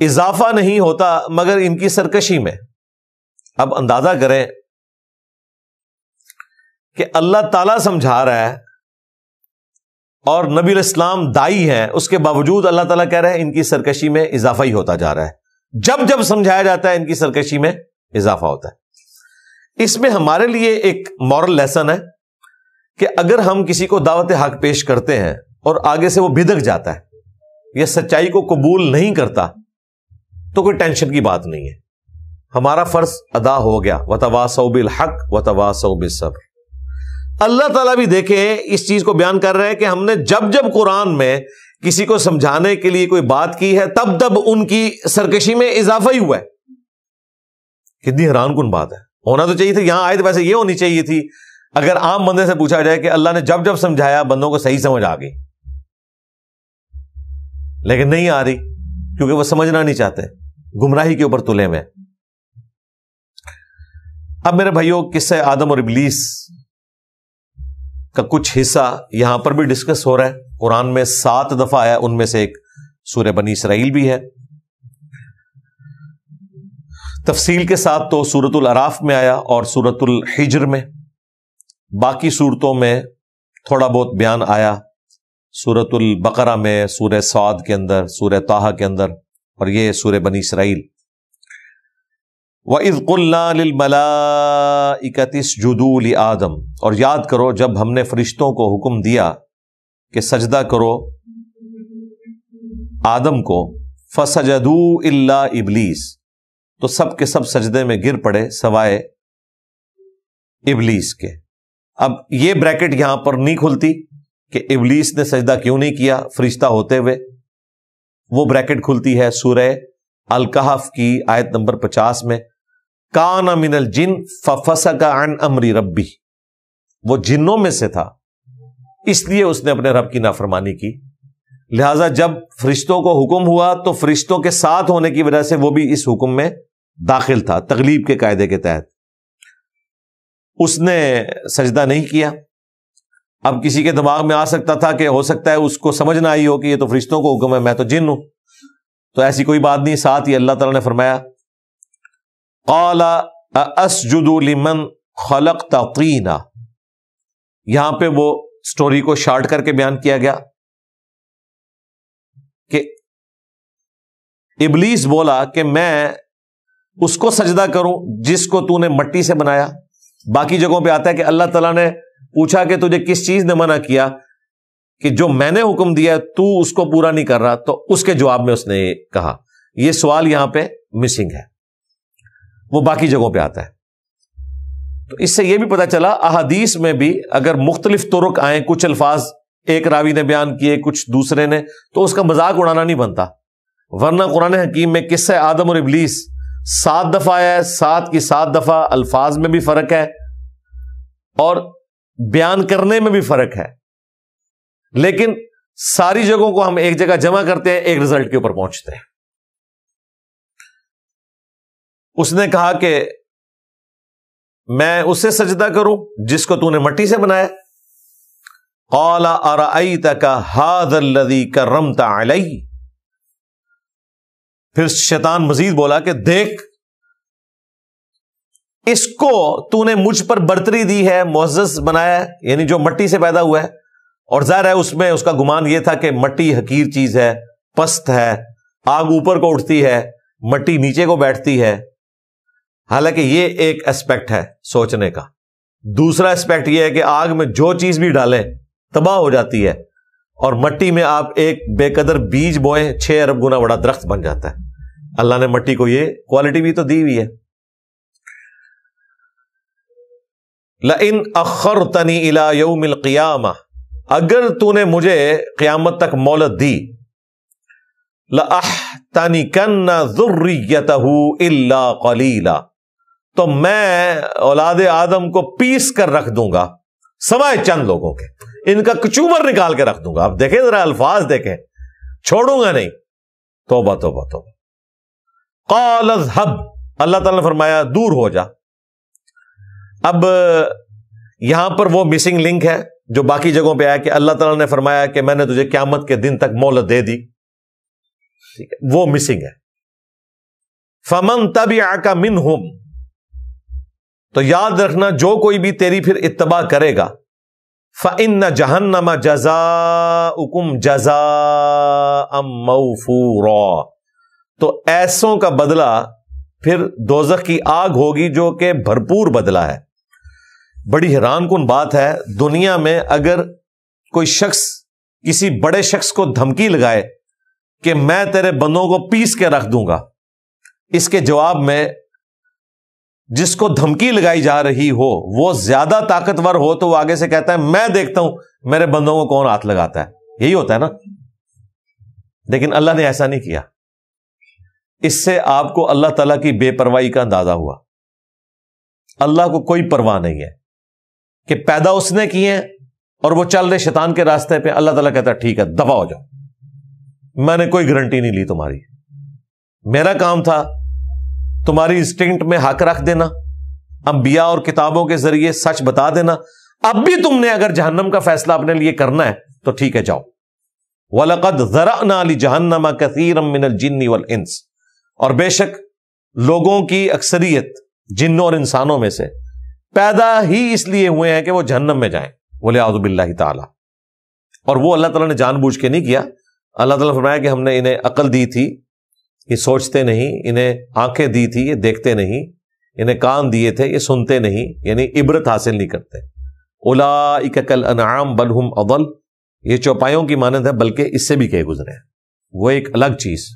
اضافہ نہیں ہوتا مگر ان کی سرکشی میں۔ اب اندازہ کریں کہ اللہ تعالیٰ سمجھا رہا ہے اور نبی علیہ السلام دائی ہیں، اس کے باوجود اللہ تعالیٰ کہہ رہے ہیں ان کی سرکشی میں اضافہ ہی ہوتا جا رہا ہے۔ جب جب سمجھایا جاتا ہے ان کی سرکشی میں اضافہ ہوتا ہے۔ اس میں ہمارے لیے ایک مورل لیسن ہے کہ اگر ہم کسی کو دعوت حق پیش کرتے ہیں اور آگے سے وہ بھدک جاتا ہے یا سچائی کو قبول نہیں کرتا تو کوئی ٹینشن کی بات نہیں ہے، ہمارا فرض ادا ہو گیا۔ وَتَوَاصَوْا بِالْحَقِّ وَتَوَاصَوْا بِالصَّبْرِ۔ اللہ تعالیٰ بھی دیکھیں اس چیز کو بیان کر رہے ہیں کہ ہم نے جب جب قرآن میں کسی کو سمجھانے کے لیے کوئی بات کی ہے تب تب ان کی سرکشی میں اضافہ ہی ہوا ہے۔ کتنی حیران کن بات ہے، ہونا تو چاہیے تھا یہاں آیت ویسے یہ ہونی چاہیے تھی اگر عام بندے سے پوچھا جائے کہ اللہ نے جب جب سمجھایا بندوں کو صحیح سمجھ آ گئی، لیکن نہیں آ رہی کیونکہ وہ سمجھنا نہیں چاہتے، گمراہی کے اوپر تلے میں۔ اب میرے بھائیوں قصہ آدم اور ابلیس کا کچھ حصہ یہاں پر بھی ڈسکس ہو رہا ہے، قرآن میں 7 دفعہ آیا، ان میں سے ایک سورہ بنی اسرائیل بھی ہے۔ تفصیل کے ساتھ تو سورۃ الاعراف میں آیا اور سورۃ الحجر میں، باقی صورتوں میں تھوڑا بہت بیان آیا، سورۃ البقرہ میں، سورہ صاد کے اندر، سورہ طٰہٰ کے اندر، اور یہ سورہ بنی اسرائیل۔ وَإِذْ قُلْنَا لِلْمَلَائِكَةِ اسْجُدُوا لِآدَمَ، اور یاد کرو جب ہم نے فرشتوں کو حکم دیا کہ سجدہ کرو آدم کو، فَسَجَدُوا إِلَّا إِبْلِيسَ، تو سب کے سب سجدے میں گر پڑے سوائے ابلیس کے۔ اب یہ بریکٹ یہاں پر نہیں کھلتی کہ ابلیس نے سجدہ کیوں نہیں کیا فرشتہ ہوتے ہوئے، وہ بریکٹ کھلتی ہے سورہ الکہف کی آیت نمبر 50 میں، کان من الجن ففسق عن امر ربی، وہ جنوں میں سے تھا اس لیے اس نے اپنے رب کی نافرمانی کی، لہذا جب فرشتوں کو حکم ہوا تو فرشتوں کے ساتھ ہونے کی وجہ سے وہ بھی اس حکم میں داخل تھا، تغلیب کے قاعدے کے تحت اس نے سجدہ نہیں کیا۔ اب کسی کے دماغ میں آ سکتا تھا کہ ہو سکتا ہے اس کو سمجھ نہ آئی ہو کہ یہ تو فرشتوں کو حکم ہے، میں تو جن ہوں، تو ایسی کوئی بات نہیں۔ ساتھ ہی اللہ تعالیٰ نے فرمایا قال اسجد لمن خلقت طینا، یہاں پہ وہ سٹوری کو شارٹ کر کے بیان کیا گیا کہ ابلیس بولا کہ میں اس کو سجدہ کروں جس کو تو نے مٹی سے بنایا۔ باقی جگہوں پہ آتا ہے کہ اللہ تعالیٰ نے پوچھا کہ تجھے کس چیز نے منع کیا کہ جو میں نے حکم دیا تو اس کو پورا نہیں کر رہا، تو اس کے جواب میں اس نے کہا۔ یہ سوال یہاں پہ مسنگ ہے، وہ باقی جگہوں پہ آتا ہے۔ تو اس سے یہ بھی پتہ چلا احادیث میں بھی اگر مختلف طرق آئیں، کچھ الفاظ ایک راوی نے بیان کیے کچھ دوسرے نے، تو اس کا مذاق اڑانا نہیں بنتا، ورنہ قرآن حکیم میں قصہ آدم اور ابلیس 7 دفعہ آیا ہے، 7 کی 7 دفعہ الفاظ میں بھی فرق ہے اور بیان کرنے میں بھی فرق ہے، لیکن ساری جگہوں کو ہم ایک جگہ جمع کرتے ہیں، ایک رزلٹ کے اوپر پہنچتے ہیں۔ اس نے کہا کہ میں اسے سجدہ کروں جس کو تو نے مٹی سے بنایا۔ قال ارأیتک ھذا الذی کرمت علی، پھر شیطان مزید بولا کہ دیکھ اس کو تو نے مجھ پر برتری دی ہے، معزز بنایا ہے، یعنی جو مٹی سے پیدا ہوا ہے، اور ظاہر ہے اس میں اس کا گمان یہ تھا کہ مٹی حقیر چیز ہے، پست ہے، آگ اوپر کو اٹھتی ہے، مٹی نیچے کو بیٹھتی ہے، حالانکہ یہ ایک اسپیکٹ ہے سوچنے کا۔ دوسرا اسپیکٹ یہ ہے کہ آگ میں جو چیز بھی ڈالیں تباہ ہو جاتی ہے، اور مٹی میں آپ ایک بے قدر بیج بوئیں 6 ارب گنا بڑا درخت بن جاتا ہے۔ اللہ نے مٹی کو یہ کوالٹی بھی تو دی ہوئی ہے۔ لئن اخرتنی الی یوم القیامہ، اگر تو نے مجھے قیامت تک مہلت دی، لَأَحْتَنِكَنَّ ذُرِّيَّتَهُ إِلَّا قَلِيلًا، تو میں اولاد آدم کو پیس کر رکھ دوں گا سوائے چند لوگوں کے، ان کا کچوبر نکال کے رکھ دوں گا. اب دیکھیں ذرا الفاظ دیکھیں، چھوڑوں گا نہیں. توبہ توبہ توبہ. قال اذهب، اللہ تعالیٰ نے فرمایا دور ہو جا. اب یہاں پر وہ مسنگ لنک ہے جو باقی جگہوں پہ آیا کہ اللہ تعالیٰ نے فرمایا کہ میں نے تجھے قیامت کے دن تک مہلت دے دی، ٹھیک ہے، وہ مسنگ ہے. فمن تبعک منہم، تو یاد رکھنا جو کوئی بھی تیری پھر اتباع کرے گا، فإن جہنم جزاؤکم جزاء موفورا، تو ایسوں کا بدلہ پھر دوزخ کی آگ ہوگی جو کہ بھرپور بدلہ ہے. بڑی حیران کن بات ہے، دنیا میں اگر کوئی شخص کسی بڑے شخص کو دھمکی لگائے کہ میں تیرے بندوں کو پیس کے رکھ دوں گا، اس کے جواب میں جس کو دھمکی لگائی جا رہی ہو وہ زیادہ طاقتور ہو تو وہ آگے سے کہتا ہے میں دیکھتا ہوں میرے بندوں کو کون ہاتھ لگاتا ہے. یہی ہوتا ہے نا. لیکن اللہ نے ایسا نہیں کیا. اس سے آپ کو اللہ تعالیٰ کی بے پرواہی کا اندازہ ہوا. اللہ کو کوئی پرواہ نہیں ہے کہ پیدا اس نے کیے ہیں اور وہ چل رہے شیطان کے راستے پہ. اللہ تعالیٰ کہتا ہے ٹھیک ہے دفع ہو جاؤ، میں نے کوئی گارنٹی نہیں لی تمہاری. میرا کام تھا تمہاری انسٹنکٹ میں حق رکھ دینا، انبیاء اور کتابوں کے ذریعے سچ بتا دینا. اب بھی تم نے اگر جہنم کا فیصلہ اپنے لیے کرنا ہے تو ٹھیک ہے جاؤ. وَلَقَدْ ذَرَأْنَا لِجَهَنَّمَ كَثِيرًا مِنَ الْجِنِّ وَالْإِنسِ، اور بے شک لوگوں کی اکثریت جنوں اور انسانوں میں سے پیدا ہی اس لیے ہوئے ہیں کہ وہ جہنم میں جائیں، وَلِعَوْذُ بِاللَّهِ تعالی. اور وہ اللہ تعالیٰ نے جان بوجھ کے نہیں کیا. اللہ تعالیٰ نے فرمایا کہ ہم نے انہیں عقل دی تھی، یہ سوچتے نہیں، انہیں آنکھیں دی تھی یہ دیکھتے نہیں، انہیں کان دیے تھے یہ سنتے نہیں، یعنی عبرت حاصل نہیں کرتے. اولئک کالانعام بل ہم اضل، یہ چوپایوں کی مانند ہے بلکہ اس سے بھی کہیں گزرے ہیں. وہ ایک الگ چیز.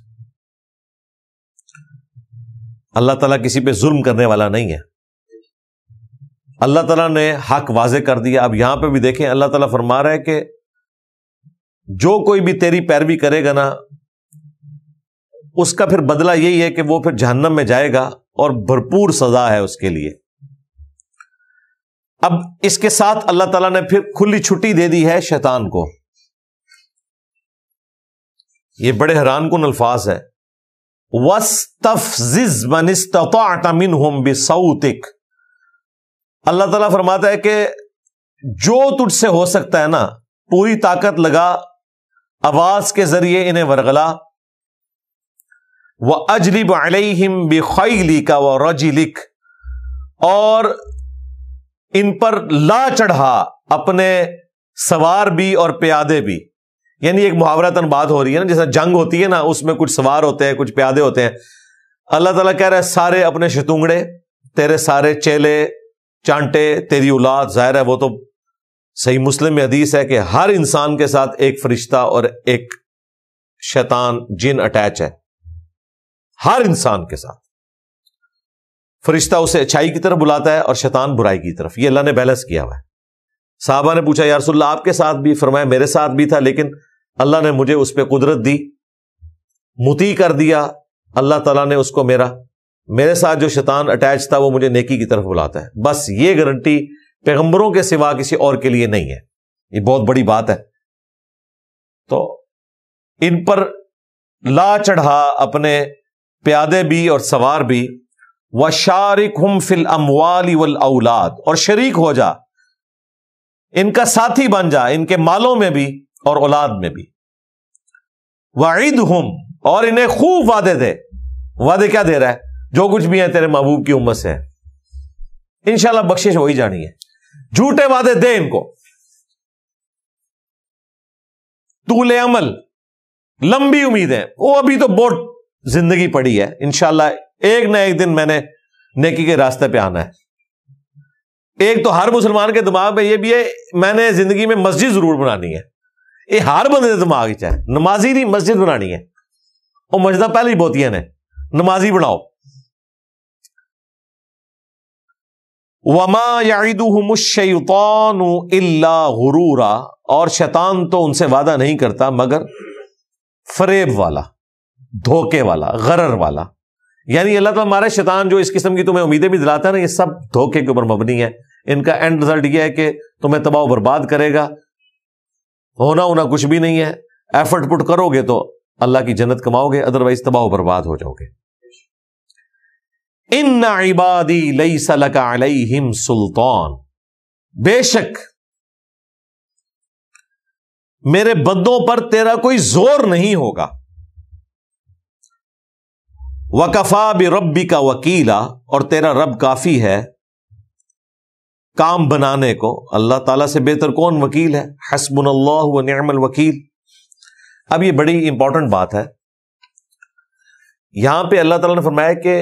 اللہ تعالیٰ کسی پہ ظلم کرنے والا نہیں ہے. اللہ تعالیٰ نے حق واضح کر دیا. اب یہاں پہ بھی دیکھیں اللہ تعالیٰ فرما رہا ہے کہ جو کوئی بھی تیری پیروی کرے گا نا اس کا پھر بدلہ یہی ہے کہ وہ پھر جہنم میں جائے گا اور بھرپور سزا ہے اس کے لیے. اب اس کے ساتھ اللہ تعالیٰ نے پھر کھلی چھٹی دے دی ہے شیطان کو. یہ بڑے حیران کن الفاظ ہے. وَاسْتَفْزِزْ مَنِ اسْتَطَعْتَ مِنْهُمْ بِصَوْتِكَ، اللہ تعالیٰ فرماتا ہے کہ جو تجھ سے ہو سکتا ہے نا پوری طاقت لگا، آواز کے ذریعے انہیں ورغلا. وَأَجْلِبْ عَلَيْهِمْ بِخَيْلِكَ وَرَجِلِكَ، اور ان پر لا چڑھا اپنے سوار بھی اور پیادے بھی. یعنی ایک محاورتاً بات ہو رہی ہے نا، جیسا جنگ ہوتی ہے نا اس میں کچھ سوار ہوتے ہیں کچھ پیادے ہوتے ہیں. اللہ تعالیٰ کہہ رہا ہے سارے اپنے شتونگڑے، تیرے سارے چیلے چانٹے، تیری اولاد. ظاہر ہے وہ تو صحیح مسلم میں حدیث ہے کہ ہر انسان کے ساتھ ایک فرشتہ اور ایک شیطان جن اٹیچ ہے. ہر انسان کے ساتھ فرشتہ اسے اچھائی کی طرف بلاتا ہے اور شیطان برائی کی طرف. یہ اللہ نے بیلنس کیا ہوا ہے. صحابہ نے پوچھا یا رسول اللہ آپ کے ساتھ بھی؟ فرمایا میرے ساتھ بھی تھا لیکن اللہ نے مجھے اس پہ قدرت دی، مطیع کر دیا. اللہ تعالیٰ نے اس کو میرے ساتھ جو شیطان اٹیچ تھا وہ مجھے نیکی کی طرف بلاتا ہے. بس یہ گارنٹی پیغمبروں کے سوا کسی اور کے لیے نہیں ہے. یہ بہت بڑی بات ہے. تو ان پر لا چڑھا اپنے پیادے بھی اور سوار بھی. وَشَارِكْهُمْ فِي الْأَمْوَالِ وَالْأَوْلَادِ، اور شریک ہو جا، ان کا ساتھی بن جا ان کے مالوں میں بھی اور اولاد میں بھی. وَعِدْهُمْ، اور انہیں خوب وعدے دے. وعدے کیا دے رہا ہے؟ جو کچھ بھی ہے تیرے محبوب کی امت سے انشاءاللہ بخشش وہی جانی ہے. جھوٹے وعدے دے ان کو. طول عمل، لمبی امیدیں، وہ ابھی تو بہت زندگی پڑی ہے، انشاءاللہ ایک نہ ایک دن میں نے نیکی کے راستے پہ آنا ہے. ایک تو ہر مسلمان کے دماغ میں یہ بھی ہے میں نے زندگی میں مسجد ضرور بنانی ہے. یہ ہر بندے کے دماغ ہے، نمازی نہیں مسجد بنانی ہے. وہ مسجدہ پہلے ہی بہت ہیں، نمازی بناؤ. وَمَا يَعِدُهُمُ الشَّيْطَانُ إِلَّا غُرُورًا، اور شیطان تو ان سے وعدہ نہیں کرتا مگر فریب والا. دھوکے والا، غرر والا. یعنی اللہ تعالیٰ ہمارے شیطان جو اس قسم کی تمہیں امیدیں بھی دلاتا ہے نا، یہ سب دھوکے کے اوپر مبنی ہے. ان کا اینڈ رزلٹ یہ ہے کہ تمہیں تباہ و برباد کرے گا. ہونا کچھ بھی نہیں ہے. ایفرٹ پٹ کرو گے تو اللہ کی جنت کماؤ گے، ادروائز تباہ و برباد ہو جاؤ گے. ان عبادی لیس لک علیہم سلطان، بے شک میرے بندوں پر تیرا کوئی زور نہیں ہوگا. وکفا بربک وکیلا، اور تیرا رب کافی ہے کام بنانے کو. اللہ تعالیٰ سے بہتر کون وکیل ہے؟ حسبنا اللہ ونعم الوکیل. اب یہ بڑی امپورٹنٹ بات ہے. یہاں پہ اللہ تعالیٰ نے فرمایا کہ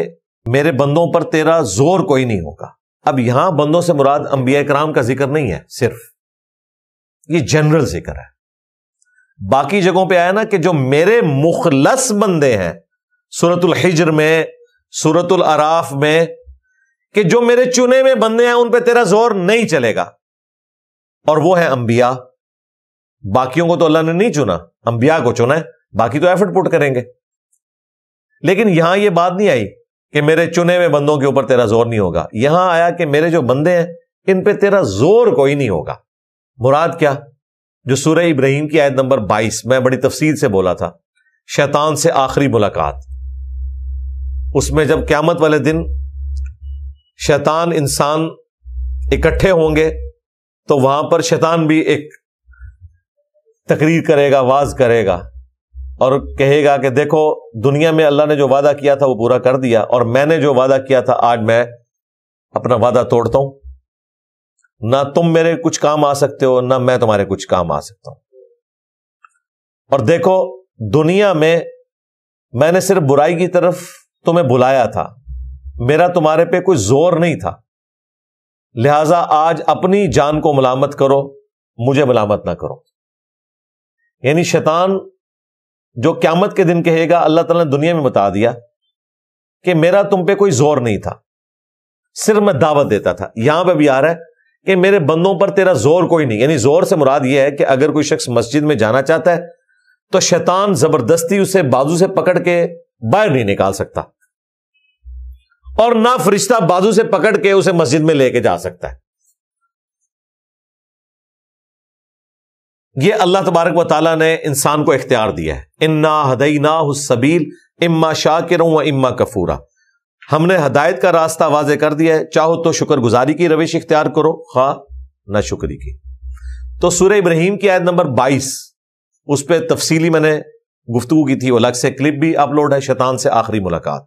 میرے بندوں پر تیرا زور کوئی نہیں ہوگا. اب یہاں بندوں سے مراد انبیاء کرام کا ذکر نہیں ہے، صرف یہ جنرل ذکر ہے. باقی جگہوں پہ آیا نا کہ جو میرے مخلص بندے ہیں، سورۃ الحجر میں، سورۃ الاعراف میں، کہ جو میرے چنے میں بندے ہیں ان پہ تیرا زور نہیں چلے گا. اور وہ ہیں انبیاء. باقیوں کو تو اللہ نے نہیں چنا، انبیاء کو چنا ہے. باقی تو ایفرٹ پٹ کریں گے. لیکن یہاں یہ بات نہیں آئی کہ میرے چنے ہوئے بندوں کے اوپر تیرا زور نہیں ہوگا. یہاں آیا کہ میرے جو بندے ہیں ان پہ تیرا زور کوئی نہیں ہوگا. مراد کیا؟ جو سورہ ابراہیم کی آیت نمبر 22 میں بڑی تفصیل سے بولا تھا، شیطان سے آخری ملاقات. اس میں جب قیامت والے دن شیطان انسان اکٹھے ہوں گے تو وہاں پر شیطان بھی ایک تقریر کرے گا، واز کرے گا اور کہے گا کہ دیکھو دنیا میں اللہ نے جو وعدہ کیا تھا وہ پورا کر دیا، اور میں نے جو وعدہ کیا تھا آج میں اپنا وعدہ توڑتا ہوں. نہ تم میرے کچھ کام آ سکتے ہو، نہ میں تمہارے کچھ کام آ سکتا ہوں. اور دیکھو دنیا میں نے صرف برائی کی طرف تمہیں بلایا تھا، میرا تمہارے پہ کوئی زور نہیں تھا، لہذا آج اپنی جان کو ملامت کرو، مجھے ملامت نہ کرو. یعنی شیطان جو قیامت کے دن کہے گا، اللہ تعالیٰ نے دنیا میں بتا دیا کہ میرا تم پہ کوئی زور نہیں تھا، صرف میں دعوت دیتا تھا. یہاں پہ بھی آ رہا ہے کہ میرے بندوں پر تیرا زور کوئی نہیں. یعنی زور سے مراد یہ ہے کہ اگر کوئی شخص مسجد میں جانا چاہتا ہے تو شیطان زبردستی اسے بازو سے پکڑ کے باہر نہیں نکال سکتا، اور نہ فرشتہ بازو سے پکڑ کے اسے مسجد میں لے کے جا سکتا ہے. یہ اللہ تبارک و تعالیٰ نے انسان کو اختیار دیا ہے. انا ہدیناہ السبیل اما شاکرا و اما کفورا. ہم نے ہدایت کا راستہ واضح کر دیا ہے، چاہو تو شکر گزاری کی روش اختیار کرو، خواہ نہ شکری کی. تو سورہ ابراہیم کی آیت نمبر 22 اس پہ تفصیلی میں نے گفتگو کی تھی، وہ الگ سے کلپ بھی اپلوڈ ہے، شیطان سے آخری ملاقات.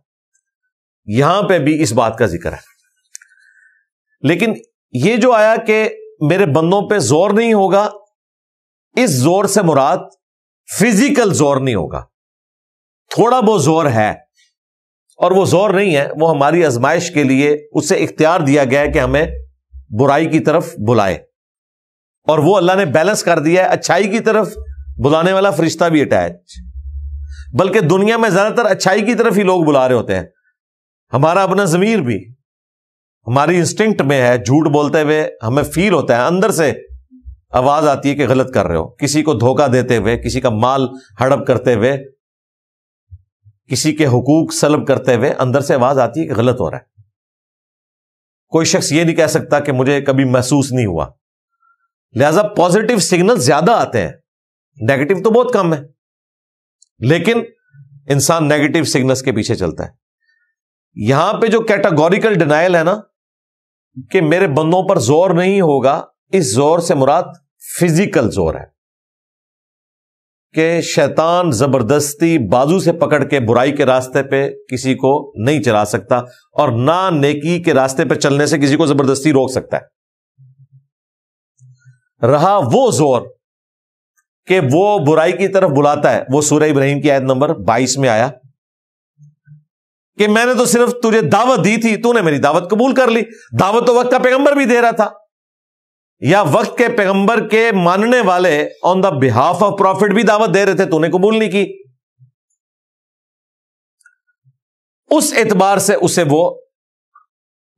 یہاں پہ بھی اس بات کا ذکر ہے. لیکن یہ جو آیا کہ میرے بندوں پہ زور نہیں ہوگا، اس زور سے مراد فزیکل زور نہیں ہوگا. تھوڑا بہت زور ہے، اور وہ زور نہیں ہے، وہ ہماری آزمائش کے لیے اسے اختیار دیا گیا ہے کہ ہمیں برائی کی طرف بلائے. اور وہ اللہ نے بیلنس کر دیا ہے، اچھائی کی طرف بلانے والا فرشتہ بھی اٹیچ. بلکہ دنیا میں زیادہ تر اچھائی کی طرف ہی لوگ بلا رہے ہوتے ہیں. ہمارا اپنا ضمیر بھی، ہماری انسٹنکٹ میں ہے، جھوٹ بولتے ہوئے ہمیں فیل ہوتا ہے، اندر سے آواز آتی ہے کہ غلط کر رہے ہو. کسی کو دھوکہ دیتے ہوئے، کسی کا مال ہڑپ کرتے ہوئے، کسی کے حقوق سلب کرتے ہوئے اندر سے آواز آتی ہے کہ غلط ہو رہا ہے. کوئی شخص یہ نہیں کہہ سکتا کہ مجھے کبھی محسوس نہیں ہوا. لہذا پازیٹیو سگنل زیادہ آتے ہیں، نیگیٹو تو بہت کم ہے. لیکن انسان نیگیٹو سگنلز کے پیچھے چلتا ہے. یہاں پہ جو کیٹاگوریکل ڈینائل ہے نا کہ میرے بندوں پر زور نہیں ہوگا، اس زور سے مراد فزیکل زور ہے کہ شیطان زبردستی بازو سے پکڑ کے برائی کے راستے پہ کسی کو نہیں چلا سکتا، اور نہ نیکی کے راستے پہ چلنے سے کسی کو زبردستی روک سکتا ہے. رہا وہ زور کہ وہ برائی کی طرف بلاتا ہے، وہ سورہ ابراہیم کی آیت نمبر 22 میں آیا کہ میں نے تو صرف تجھے دعوت دی تھی، تو نے میری دعوت قبول کر لی. دعوت تو وقت کا پیغمبر بھی دے رہا تھا، یا وقت کے پیغمبر کے ماننے والے آن دا بہاف آف پروفٹ بھی دعوت دے رہے تھے، تو نے قبول نہیں کی. اس اعتبار سے اسے وہ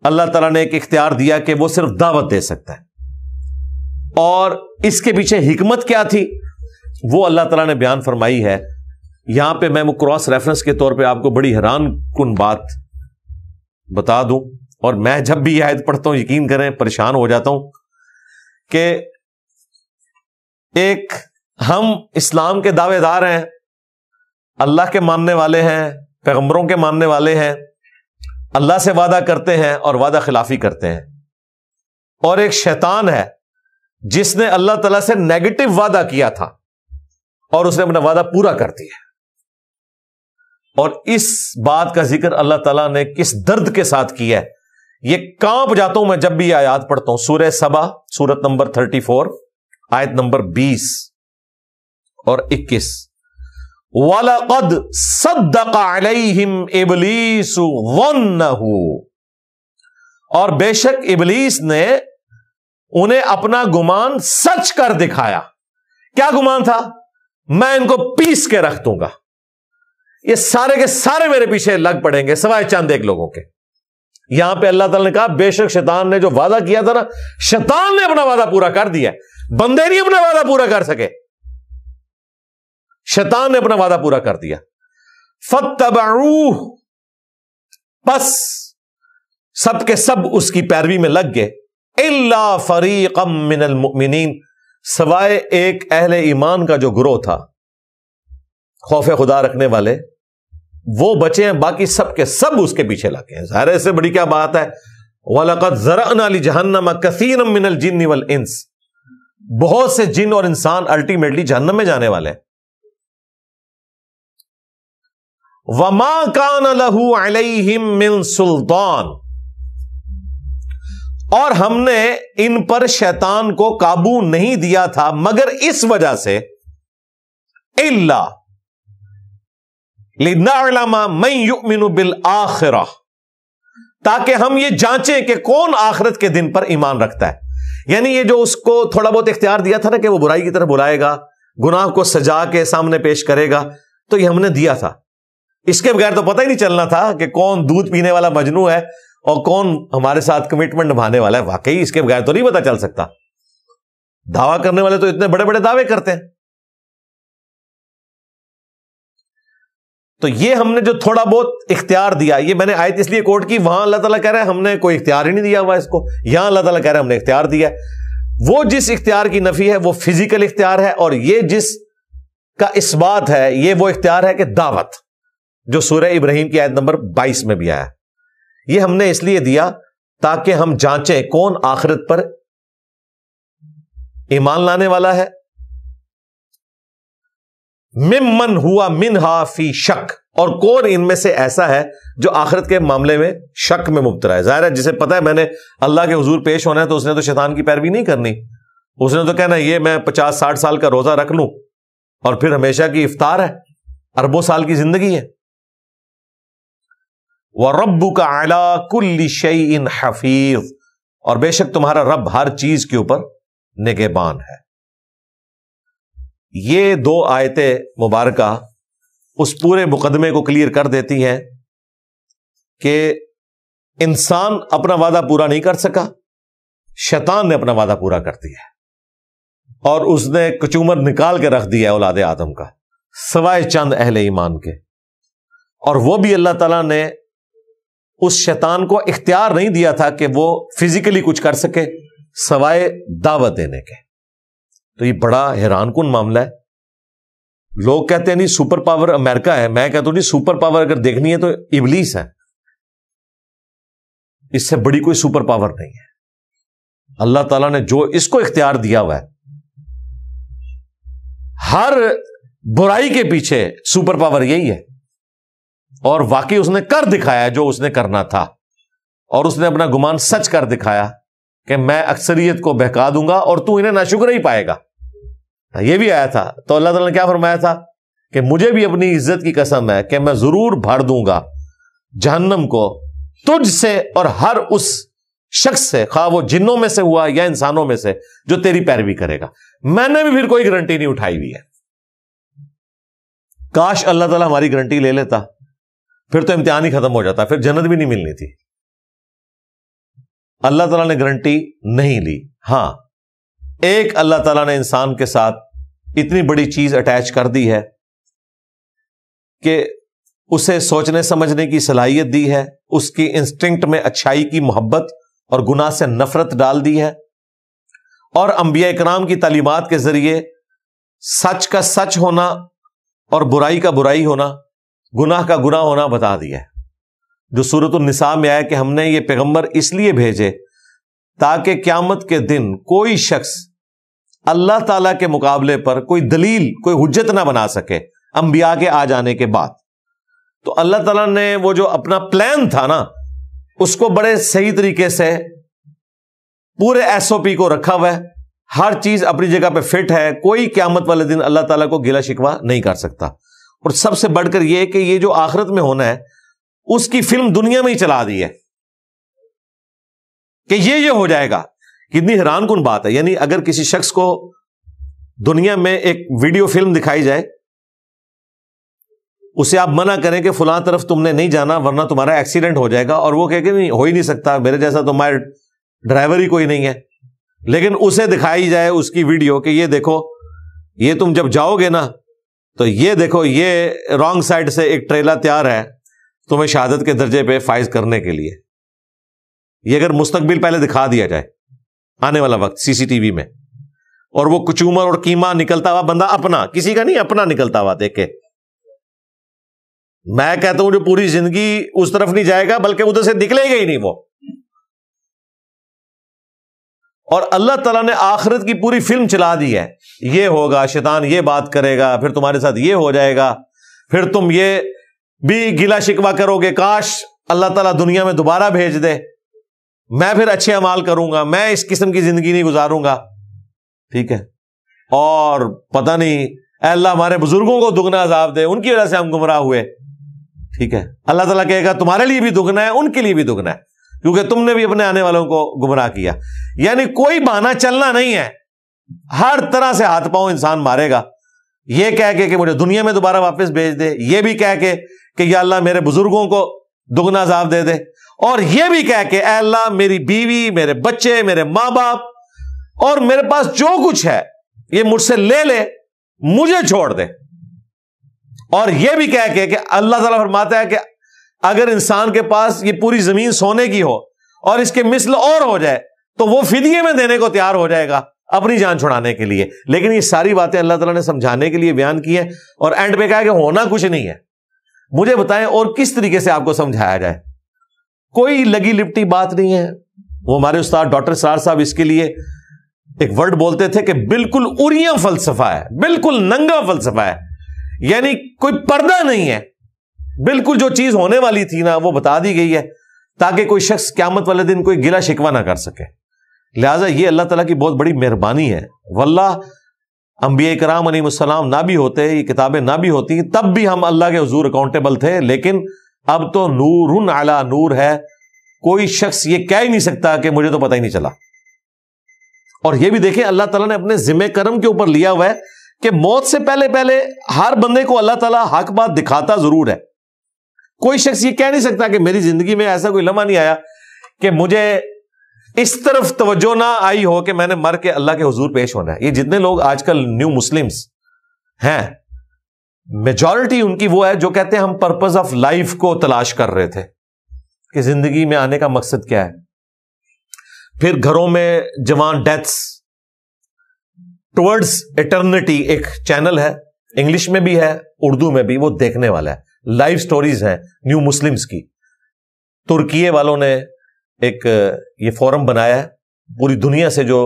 اللہ تعالیٰ نے ایک اختیار دیا کہ وہ صرف دعوت دے سکتا ہے. اور اس کے پیچھے حکمت کیا تھی وہ اللہ تعالیٰ نے بیان فرمائی ہے. یہاں پہ میں وہ کراس ریفرنس کے طور پہ آپ کو بڑی حیران کن بات بتا دوں، اور میں جب بھی یہ آیت پڑھتا ہوں یقین کریں پریشان ہو جاتا ہوں کہ ایک ہم اسلام کے دعوے دار ہیں، اللہ کے ماننے والے ہیں، پیغمبروں کے ماننے والے ہیں، اللہ سے وعدہ کرتے ہیں اور وعدہ خلافی کرتے ہیں، اور ایک شیطان ہے جس نے اللہ تعالیٰ سے نیگیٹو وعدہ کیا تھا اور اس نے اپنا وعدہ پورا کر دیا، اور اس بات کا ذکر اللہ تعالیٰ نے کس درد کے ساتھ کیا ہے، یہ کانپ جاتا ہوں میں جب بھی یہ آیات پڑھتا ہوں۔ سورہ سبا سورت نمبر 34 آیت نمبر 20 اور 21، وَلَقَدْ صَدَّقَ عَلَيْهِمْ إِبْلِيسُ ظَنَّهُ، اور بے شک ابلیس نے انہیں اپنا گمان سچ کر دکھایا۔ کیا گمان تھا؟ میں ان کو پیس کے رکھ دوں گا، یہ سارے کے سارے میرے پیچھے لگ پڑیں گے سوائے چند ایک لوگوں کے۔ یہاں پہ اللہ تعالیٰ نے کہا بے شک شیطان نے جو وعدہ کیا تھا نا، شیطان نے اپنا وعدہ پورا کر دیا، بندے نہیں اپنا وعدہ پورا کر سکے، شیطان نے اپنا وعدہ پورا کر دیا۔ فَاتَّبَعُوهُ، پس سب کے سب اس کی پیروی میں لگ گئے، إِلَّا فَرِيقًا مِّنَ الْمُؤْمِنِينَ، سوائے ایک اہل ایمان کا جو گروہ تھا، خوف خدا رکھنے والے، وہ بچے ہیں، باقی سب کے سب اس کے پیچھے لگے ہیں۔ ظاہر سے بڑی کیا بات ہے، وَلَقَدْ ذَرَأْنَا لِجَهَنَّمَ كَثِيرًا مِّنَ الْجِنِّ وَالْإِنسِ، بہت سے جن اور انسان الٹیمیٹلی جہنم میں جانے والے ہیں۔ وَمَا كَانَ لَهُ عَلَيْهِمْ مِنْ سُلْطَانٍ، اور ہم نے ان پر شیطان کو قابو نہیں دیا تھا مگر اس وجہ سے، إِلَّا لِنَعْلَمَ مَن يُؤْمِنُ بِالْآخِرَةِ، تاکہ ہم یہ جانچیں کہ کون آخرت کے دن پر ایمان رکھتا ہے۔ یعنی یہ جو اس کو تھوڑا بہت اختیار دیا تھا نا کہ وہ برائی کی طرف بلائے گا، گناہ کو سجا کے سامنے پیش کرے گا، تو یہ ہم نے دیا تھا۔ اس کے بغیر تو پتہ ہی نہیں چلنا تھا کہ کون دودھ پینے والا مجنو ہے اور کون ہمارے ساتھ کمٹمنٹ نبھانے والا ہے۔ واقعی اس کے بغیر تو نہیں پتہ چل سکتا۔ دعویٰ کرنے والے تو اتنے بڑے بڑے دعوے کرتے ہیں۔ تو یہ ہم نے جو تھوڑا بہت اختیار دیا، یہ میں نے آیت اس لیے کوٹ کی، وہاں اللہ تعالیٰ کہہ رہا ہے ہم نے کوئی اختیار ہی نہیں دیا ہوا اس کو، یہاں اللہ تعالیٰ کہہ رہا ہے ہم نے اختیار دیا ہے۔ وہ جس اختیار کی نفی ہے وہ فزیکل اختیار ہے، اور یہ جس کا اثبات ہے یہ وہ اختیار ہے کہ دعوت، جو سورہ ابراہیم کی آیت نمبر 22 میں بھی آیا ہے۔ یہ ہم نے اس لیے دیا تاکہ ہم جانچیں کون آخرت پر ایمان لانے والا ہے، ممن ہوا منہا فی شک، اور کون ان میں سے ایسا ہے جو آخرت کے معاملے میں شک میں مبتلا ہے۔ ظاہر ہے جسے پتا ہے میں نے اللہ کے حضور پیش ہونا ہے تو اس نے تو شیطان کی پیروی نہیں کرنی، اس نے تو کہنا یہ میں 50-60 سال کا روزہ رکھ لوں اور پھر ہمیشہ کی افطار ہے، اربوں سال کی زندگی ہے۔ وَرَبُّكَ عَلَىٰ كُلِّ شَيْءٍ حَفِيظٌ، اور بے شک تمہارا رب ہر چیز کے اوپر نگہبان ہے۔ یہ دو آیتیں مبارکہ اس پورے مقدمے کو کلیئر کر دیتی ہیں کہ انسان اپنا وعدہ پورا نہیں کر سکا، شیطان نے اپنا وعدہ پورا کر دیا ہے، اور اس نے کچومر نکال کے رکھ دیا ہے اولاد آدم کا، سوائے چند اہل ایمان کے۔ اور وہ بھی اللہ تعالیٰ نے اس شیطان کو اختیار نہیں دیا تھا کہ وہ فزیکلی کچھ کر سکے سوائے دعوت دینے کے۔ تو یہ بڑا حیران کن معاملہ ہے۔ لوگ کہتے ہیں نہیں سپر پاور امریکہ ہے، میں کہتا ہوں نہیں، سپر پاور اگر دیکھنی ہے تو ابلیس ہے، اس سے بڑی کوئی سپر پاور نہیں ہے۔ اللہ تعالیٰ نے جو اس کو اختیار دیا ہوا ہے، ہر برائی کے پیچھے سپر پاور یہی ہے، اور واقعی اس نے کر دکھایا جو اس نے کرنا تھا، اور اس نے اپنا گمان سچ کر دکھایا کہ میں اکثریت کو بہکا دوں گا اور تو انہیں ناشکر ہی پائے گا۔ یہ بھی آیا تھا تو اللہ تعالیٰ نے کیا فرمایا تھا کہ مجھے بھی اپنی عزت کی قسم ہے کہ میں ضرور بھر دوں گا جہنم کو تجھ سے اور ہر اس شخص سے، خواہ وہ جنوں میں سے ہوا یا انسانوں میں سے، جو تیری پیروی کرے گا۔ میں نے بھی پھر کوئی گارنٹی نہیں اٹھائی ہوئی ہے، کاش اللہ تعالیٰ ہماری گارنٹی لے لیتا، پھر تو امتحان ہی ختم ہو جاتا، پھر جنت بھی نہیں ملنی تھی۔ اللہ تعالیٰ نے گارنٹی نہیں لی۔ ہاں، ایک اللہ تعالیٰ نے انسان کے ساتھ اتنی بڑی چیز اٹیچ کر دی ہے کہ اسے سوچنے سمجھنے کی صلاحیت دی ہے، اس کی انسٹنکٹ میں اچھائی کی محبت اور گناہ سے نفرت ڈال دی ہے، اور انبیاء کرام کی تعلیمات کے ذریعے سچ کا سچ ہونا اور برائی کا برائی ہونا، گناہ کا گناہ ہونا بتا دیا ہے۔ جو سورۃ النساء میں آیا کہ ہم نے یہ پیغمبر اس لیے بھیجے تاکہ قیامت کے دن کوئی شخص اللہ تعالیٰ کے مقابلے پر کوئی دلیل، کوئی حجت نہ بنا سکے انبیاء کے آ جانے کے بعد۔ تو اللہ تعالیٰ نے وہ جو اپنا پلان تھا نا، اس کو بڑے صحیح طریقے سے پورے ایس او پی کو رکھا ہوا ہے، ہر چیز اپنی جگہ پہ فٹ ہے، کوئی قیامت والے دن اللہ تعالیٰ کو گلہ شکوہ نہیں کر سکتا۔ اور سب سے بڑھ کر یہ کہ یہ جو آخرت میں ہونا ہے اس کی فلم دنیا میں ہی چلا دی ہے کہ یہ ہو جائے گا۔ کتنی حیران کن بات ہے، یعنی اگر کسی شخص کو دنیا میں ایک ویڈیو فلم دکھائی جائے، اسے آپ منع کریں کہ فلاں طرف تم نے نہیں جانا ورنہ تمہارا ایکسیڈنٹ ہو جائے گا، اور وہ کہے کہ نہیں، ہو ہی نہیں سکتا، میرے جیسا تمہارا ڈرائیور ہی کوئی نہیں ہے، لیکن اسے دکھائی جائے اس کی ویڈیو کہ یہ دیکھو، یہ تم جب جاؤ گے نا تو یہ دیکھو، یہ رانگ سائڈ سے ایک ٹریلا تیار ہے تمہیں شہادت کے درجے پہ فائز کرنے کے لیے۔ یہ اگر مستقبل پہلے دکھا دیا جائے، آنے والا وقت سی سی ٹی وی میں، اور وہ کچومر اور قیمہ نکلتا ہوا بندہ اپنا، کسی کا نہیں، اپنا نکلتا ہوا دیکھے، میں کہتا ہوں جو پوری زندگی اس طرف نہیں جائے گا بلکہ ادھر سے نکلے گا ہی نہیں وہ۔ اور اللہ تعالیٰ نے آخرت کی پوری فلم چلا دی ہے، یہ ہوگا، شیطان یہ بات کرے گا، پھر تمہارے ساتھ یہ ہو جائے گا، پھر تم یہ بھی گلہ شکوہ کرو گے کاش اللہ تعالیٰ دنیا میں دوبارہ بھیج دے، میں پھر اچھے اعمال کروں گا، میں اس قسم کی زندگی نہیں گزاروں گا، ٹھیک ہے، اور پتہ نہیں اے اللہ ہمارے بزرگوں کو دگنا عذاب دے، ان کی وجہ سے ہم گمراہ ہوئے، ٹھیک ہے، اللہ تعالیٰ کہے گا تمہارے لیے بھی دگنا ہے، ان کے لیے بھی دگنا ہے، کیونکہ تم نے بھی اپنے آنے والوں کو گمراہ کیا۔ یعنی کوئی بہانہ چلنا نہیں ہے، ہر طرح سے ہاتھ پاؤں انسان مارے گا، یہ کہہ کے کہ مجھے دنیا میں دوبارہ واپس بھیج دے، یہ بھی کہہ کے کہ یا اللہ میرے بزرگوں کو دگنا عذاب دے دے، اور یہ بھی کہہ کے اے اللہ میری بیوی، میرے بچے، میرے ماں باپ اور میرے پاس جو کچھ ہے یہ مجھ سے لے لے، مجھے چھوڑ دے۔ اور یہ بھی کہہ کے کہ اللہ تعالیٰ فرماتا ہے کہ اگر انسان کے پاس یہ پوری زمین سونے کی ہو اور اس کے مثل اور ہو جائے تو وہ فدیے میں دینے کو تیار ہو جائے گا اپنی جان چھڑانے کے لیے۔ لیکن یہ ساری باتیں اللہ تعالیٰ نے سمجھانے کے لیے بیان کی ہیں، اور اینڈ پہ کہا کہ ہونا کچھ نہیں ہے۔ مجھے بتائیں اور کس طریقے سے آپ کو سمجھایا جائے؟ کوئی لگی لپٹی بات نہیں ہے۔ وہ ہمارے استاد ڈاکٹر سرار صاحب اس کے لیے ایک ورڈ بولتے تھے کہ بالکل اریاں فلسفہ ہے، بالکل ننگا فلسفہ ہے، یعنی کوئی پردہ نہیں ہے، بالکل جو چیز ہونے والی تھی نا وہ بتا دی گئی ہے تاکہ کوئی شخص قیامت والے دن کوئی گلہ شکوہ نہ کر سکے۔ لہٰذا یہ اللہ تعالیٰ کی بہت بڑی مہربانی ہے۔ واللہ انبیاء کرام علیہ السلام نہ بھی ہوتے، یہ کتابیں نہ بھی ہوتی، تب بھی ہم اللہ کے حضور اکاؤنٹیبل تھے، لیکن اب تو نور علی نور ہے، کوئی شخص یہ کہہ ہی نہیں سکتا کہ مجھے تو پتہ ہی نہیں چلا۔ اور یہ بھی دیکھیں اللہ تعالیٰ نے اپنے ذمہ کرم کے اوپر لیا ہوا ہے کہ موت سے پہلے پہلے ہر بندے کو اللہ تعالیٰ حق بات دکھاتا ضرور ہے۔ کوئی شخص یہ کہہ نہیں سکتا کہ میری زندگی میں ایسا کوئی لمحہ نہیں آیا کہ مجھے اس طرف توجہ نہ آئی ہو کہ میں نے مر کے اللہ کے حضور پیش ہونا ہے۔ یہ جتنے لوگ آج کل نیو مسلمز ہیں، میجورٹی ان کی وہ ہے جو کہتے ہیں ہم پرپز آف لائف کو تلاش کر رہے تھے کہ زندگی میں آنے کا مقصد کیا ہے۔ پھر گھروں میں جوان ڈیتھس ٹورڈز ایٹرنیٹی ایک چینل ہے، انگلش میں بھی ہے، اردو میں بھی، وہ دیکھنے والا ہے، لائف سٹوریز ہیں نیو مسلمز کی۔ ترکیے والوں نے ایک یہ فورم بنایا ہے، پوری دنیا سے جو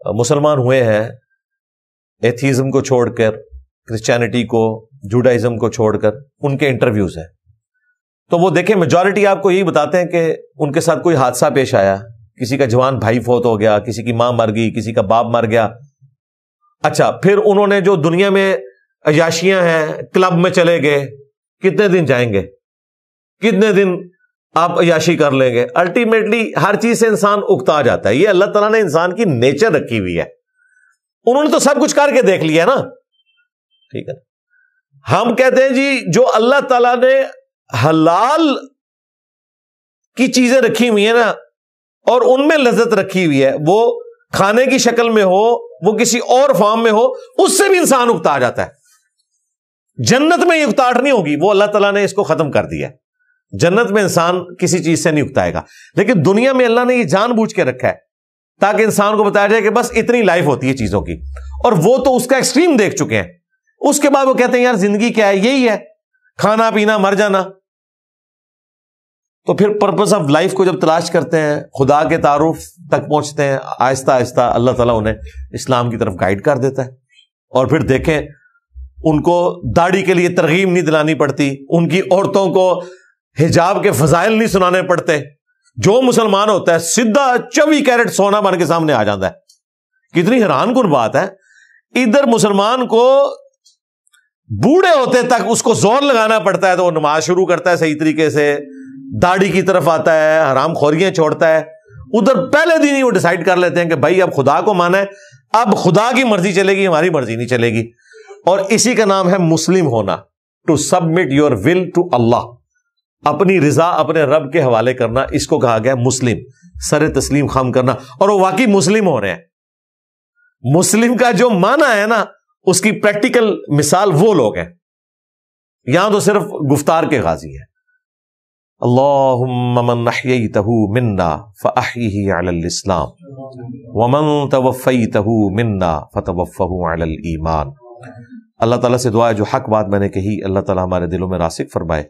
مسلمان ہوئے ہیں ایتھیزم کو چھوڑ کر، کرسچینٹی کو، جوڈائزم کو چھوڑ کر، ان کے انٹرویوز ہیں۔ تو وہ دیکھیں میجورٹی آپ کو یہی بتاتے ہیں کہ ان کے ساتھ کوئی حادثہ پیش آیا، کسی کا جوان بھائی فوت ہو گیا، کسی کی ماں مر گئی، کسی کا باپ مر گیا۔ اچھا، پھر انہوں نے جو دنیا میں عیاشیاں ہیں، کلب میں چلے گئے، کتنے دن جائیں گے، کتنے دن آپ عیاشی کر لیں گے؟ الٹیمیٹلی ہر چیز سے انسان اکتا جاتا ہے۔ یہ اللہ تعالیٰ نے انسان کی نیچر رکھی ہوئی ہے، انہوں نے تو سب کچھ کر کے دیکھ لیا نا، ٹھیک ہے۔ ہم کہتے ہیں جی جو اللہ تعالیٰ نے حلال کی چیزیں رکھی ہوئی ہیں نا، اور ان میں لذت رکھی ہوئی ہے، وہ کھانے کی شکل میں ہو، وہ کسی اور فارم میں ہو، اس سے بھی انسان اکتا جاتا ہے۔ جنت میں یہ اکتاہٹ نہیں ہوگی، وہ اللہ تعالیٰ نے اس کو ختم کر دیا ہے۔ جنت میں انسان کسی چیز سے نہیں اکتائے گا، لیکن دنیا میں اللہ نے یہ جان بوجھ کے رکھا ہے تاکہ انسان کو بتایا جائے کہ بس اتنی لائف ہوتی ہے چیزوں کی، اور وہ تو اس کا ایکسٹریم دیکھ چکے ہیں۔ اس کے بعد وہ کہتے ہیں یار زندگی کیا ہے، یہی ہے کھانا پینا مر جانا۔ تو پھر پرپز آف لائف کو جب تلاش کرتے ہیں، خدا کے تعارف تک پہنچتے ہیں، آہستہ آہستہ اللہ تعالیٰ انہیں اسلام کی طرف گائیڈ کر دیتا ہے۔ اور پھر دیکھیں ان کو داڑھی کے لیے ترغیب نہیں دلانی پڑتی، ان کی عورتوں کو حجاب کے فضائل نہیں سنانے پڑتے، جو مسلمان ہوتا ہے سیدھا 24 کیرٹ سونا بن کے سامنے آ جاتا ہے۔ کتنی حیران کن بات ہے، ادھر مسلمان کو بوڑھے ہوتے تک اس کو زور لگانا پڑتا ہے تو وہ نماز شروع کرتا ہے صحیح طریقے سے، داڑھی کی طرف آتا ہے، حرام خوریاں چھوڑتا ہے۔ ادھر پہلے دن ہی وہ ڈیسائیڈ کر لیتے ہیں کہ بھائی اب خدا کو مانا ہے، اب خدا کی مرضی چلے گی، ہماری مرضی نہیں چلے گی۔ اور اسی کا نام ہے مسلم ہونا، to submit your will to Allah, اپنی رضا اپنے رب کے حوالے کرنا، اس کو کہا گیا مسلم، سر تسلیم خم کرنا۔ اور وہ واقعی مسلم ہو رہے ہیں۔ مسلم کا جو معنی ہے نا، اس کی پریکٹیکل مثال وہ لوگ ہیں، یہاں تو صرف گفتار کے غازی ہیں۔ اللہم من احییتہ منا فاحیہ علی الاسلام ومن توفیتہ منا فتوفہ علی الایمان۔ اللہ تعالیٰ سے دعا ہے جو حق بات میں نے کہی اللہ تعالیٰ ہمارے دلوں میں راسخ فرمائے،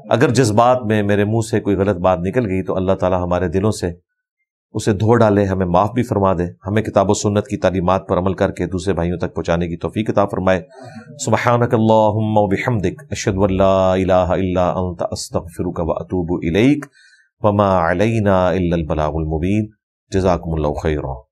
اگر جذبات میں میرے منہ سے کوئی غلط بات نکل گئی تو اللہ تعالیٰ ہمارے دلوں سے اسے دھو ڈالے، ہمیں معاف بھی فرما دے، ہمیں کتاب و سنت کی تعلیمات پر عمل کر کے دوسرے بھائیوں تک پہنچانے کی توفیق عطا فرمائے۔ سبحانک اللہم وبحمدک، اشہد ان لا الہ الا انت، استغفرک واتوب الیک، وما علینا الا البلاغ المبین۔ جزاکم اللہ خیرا۔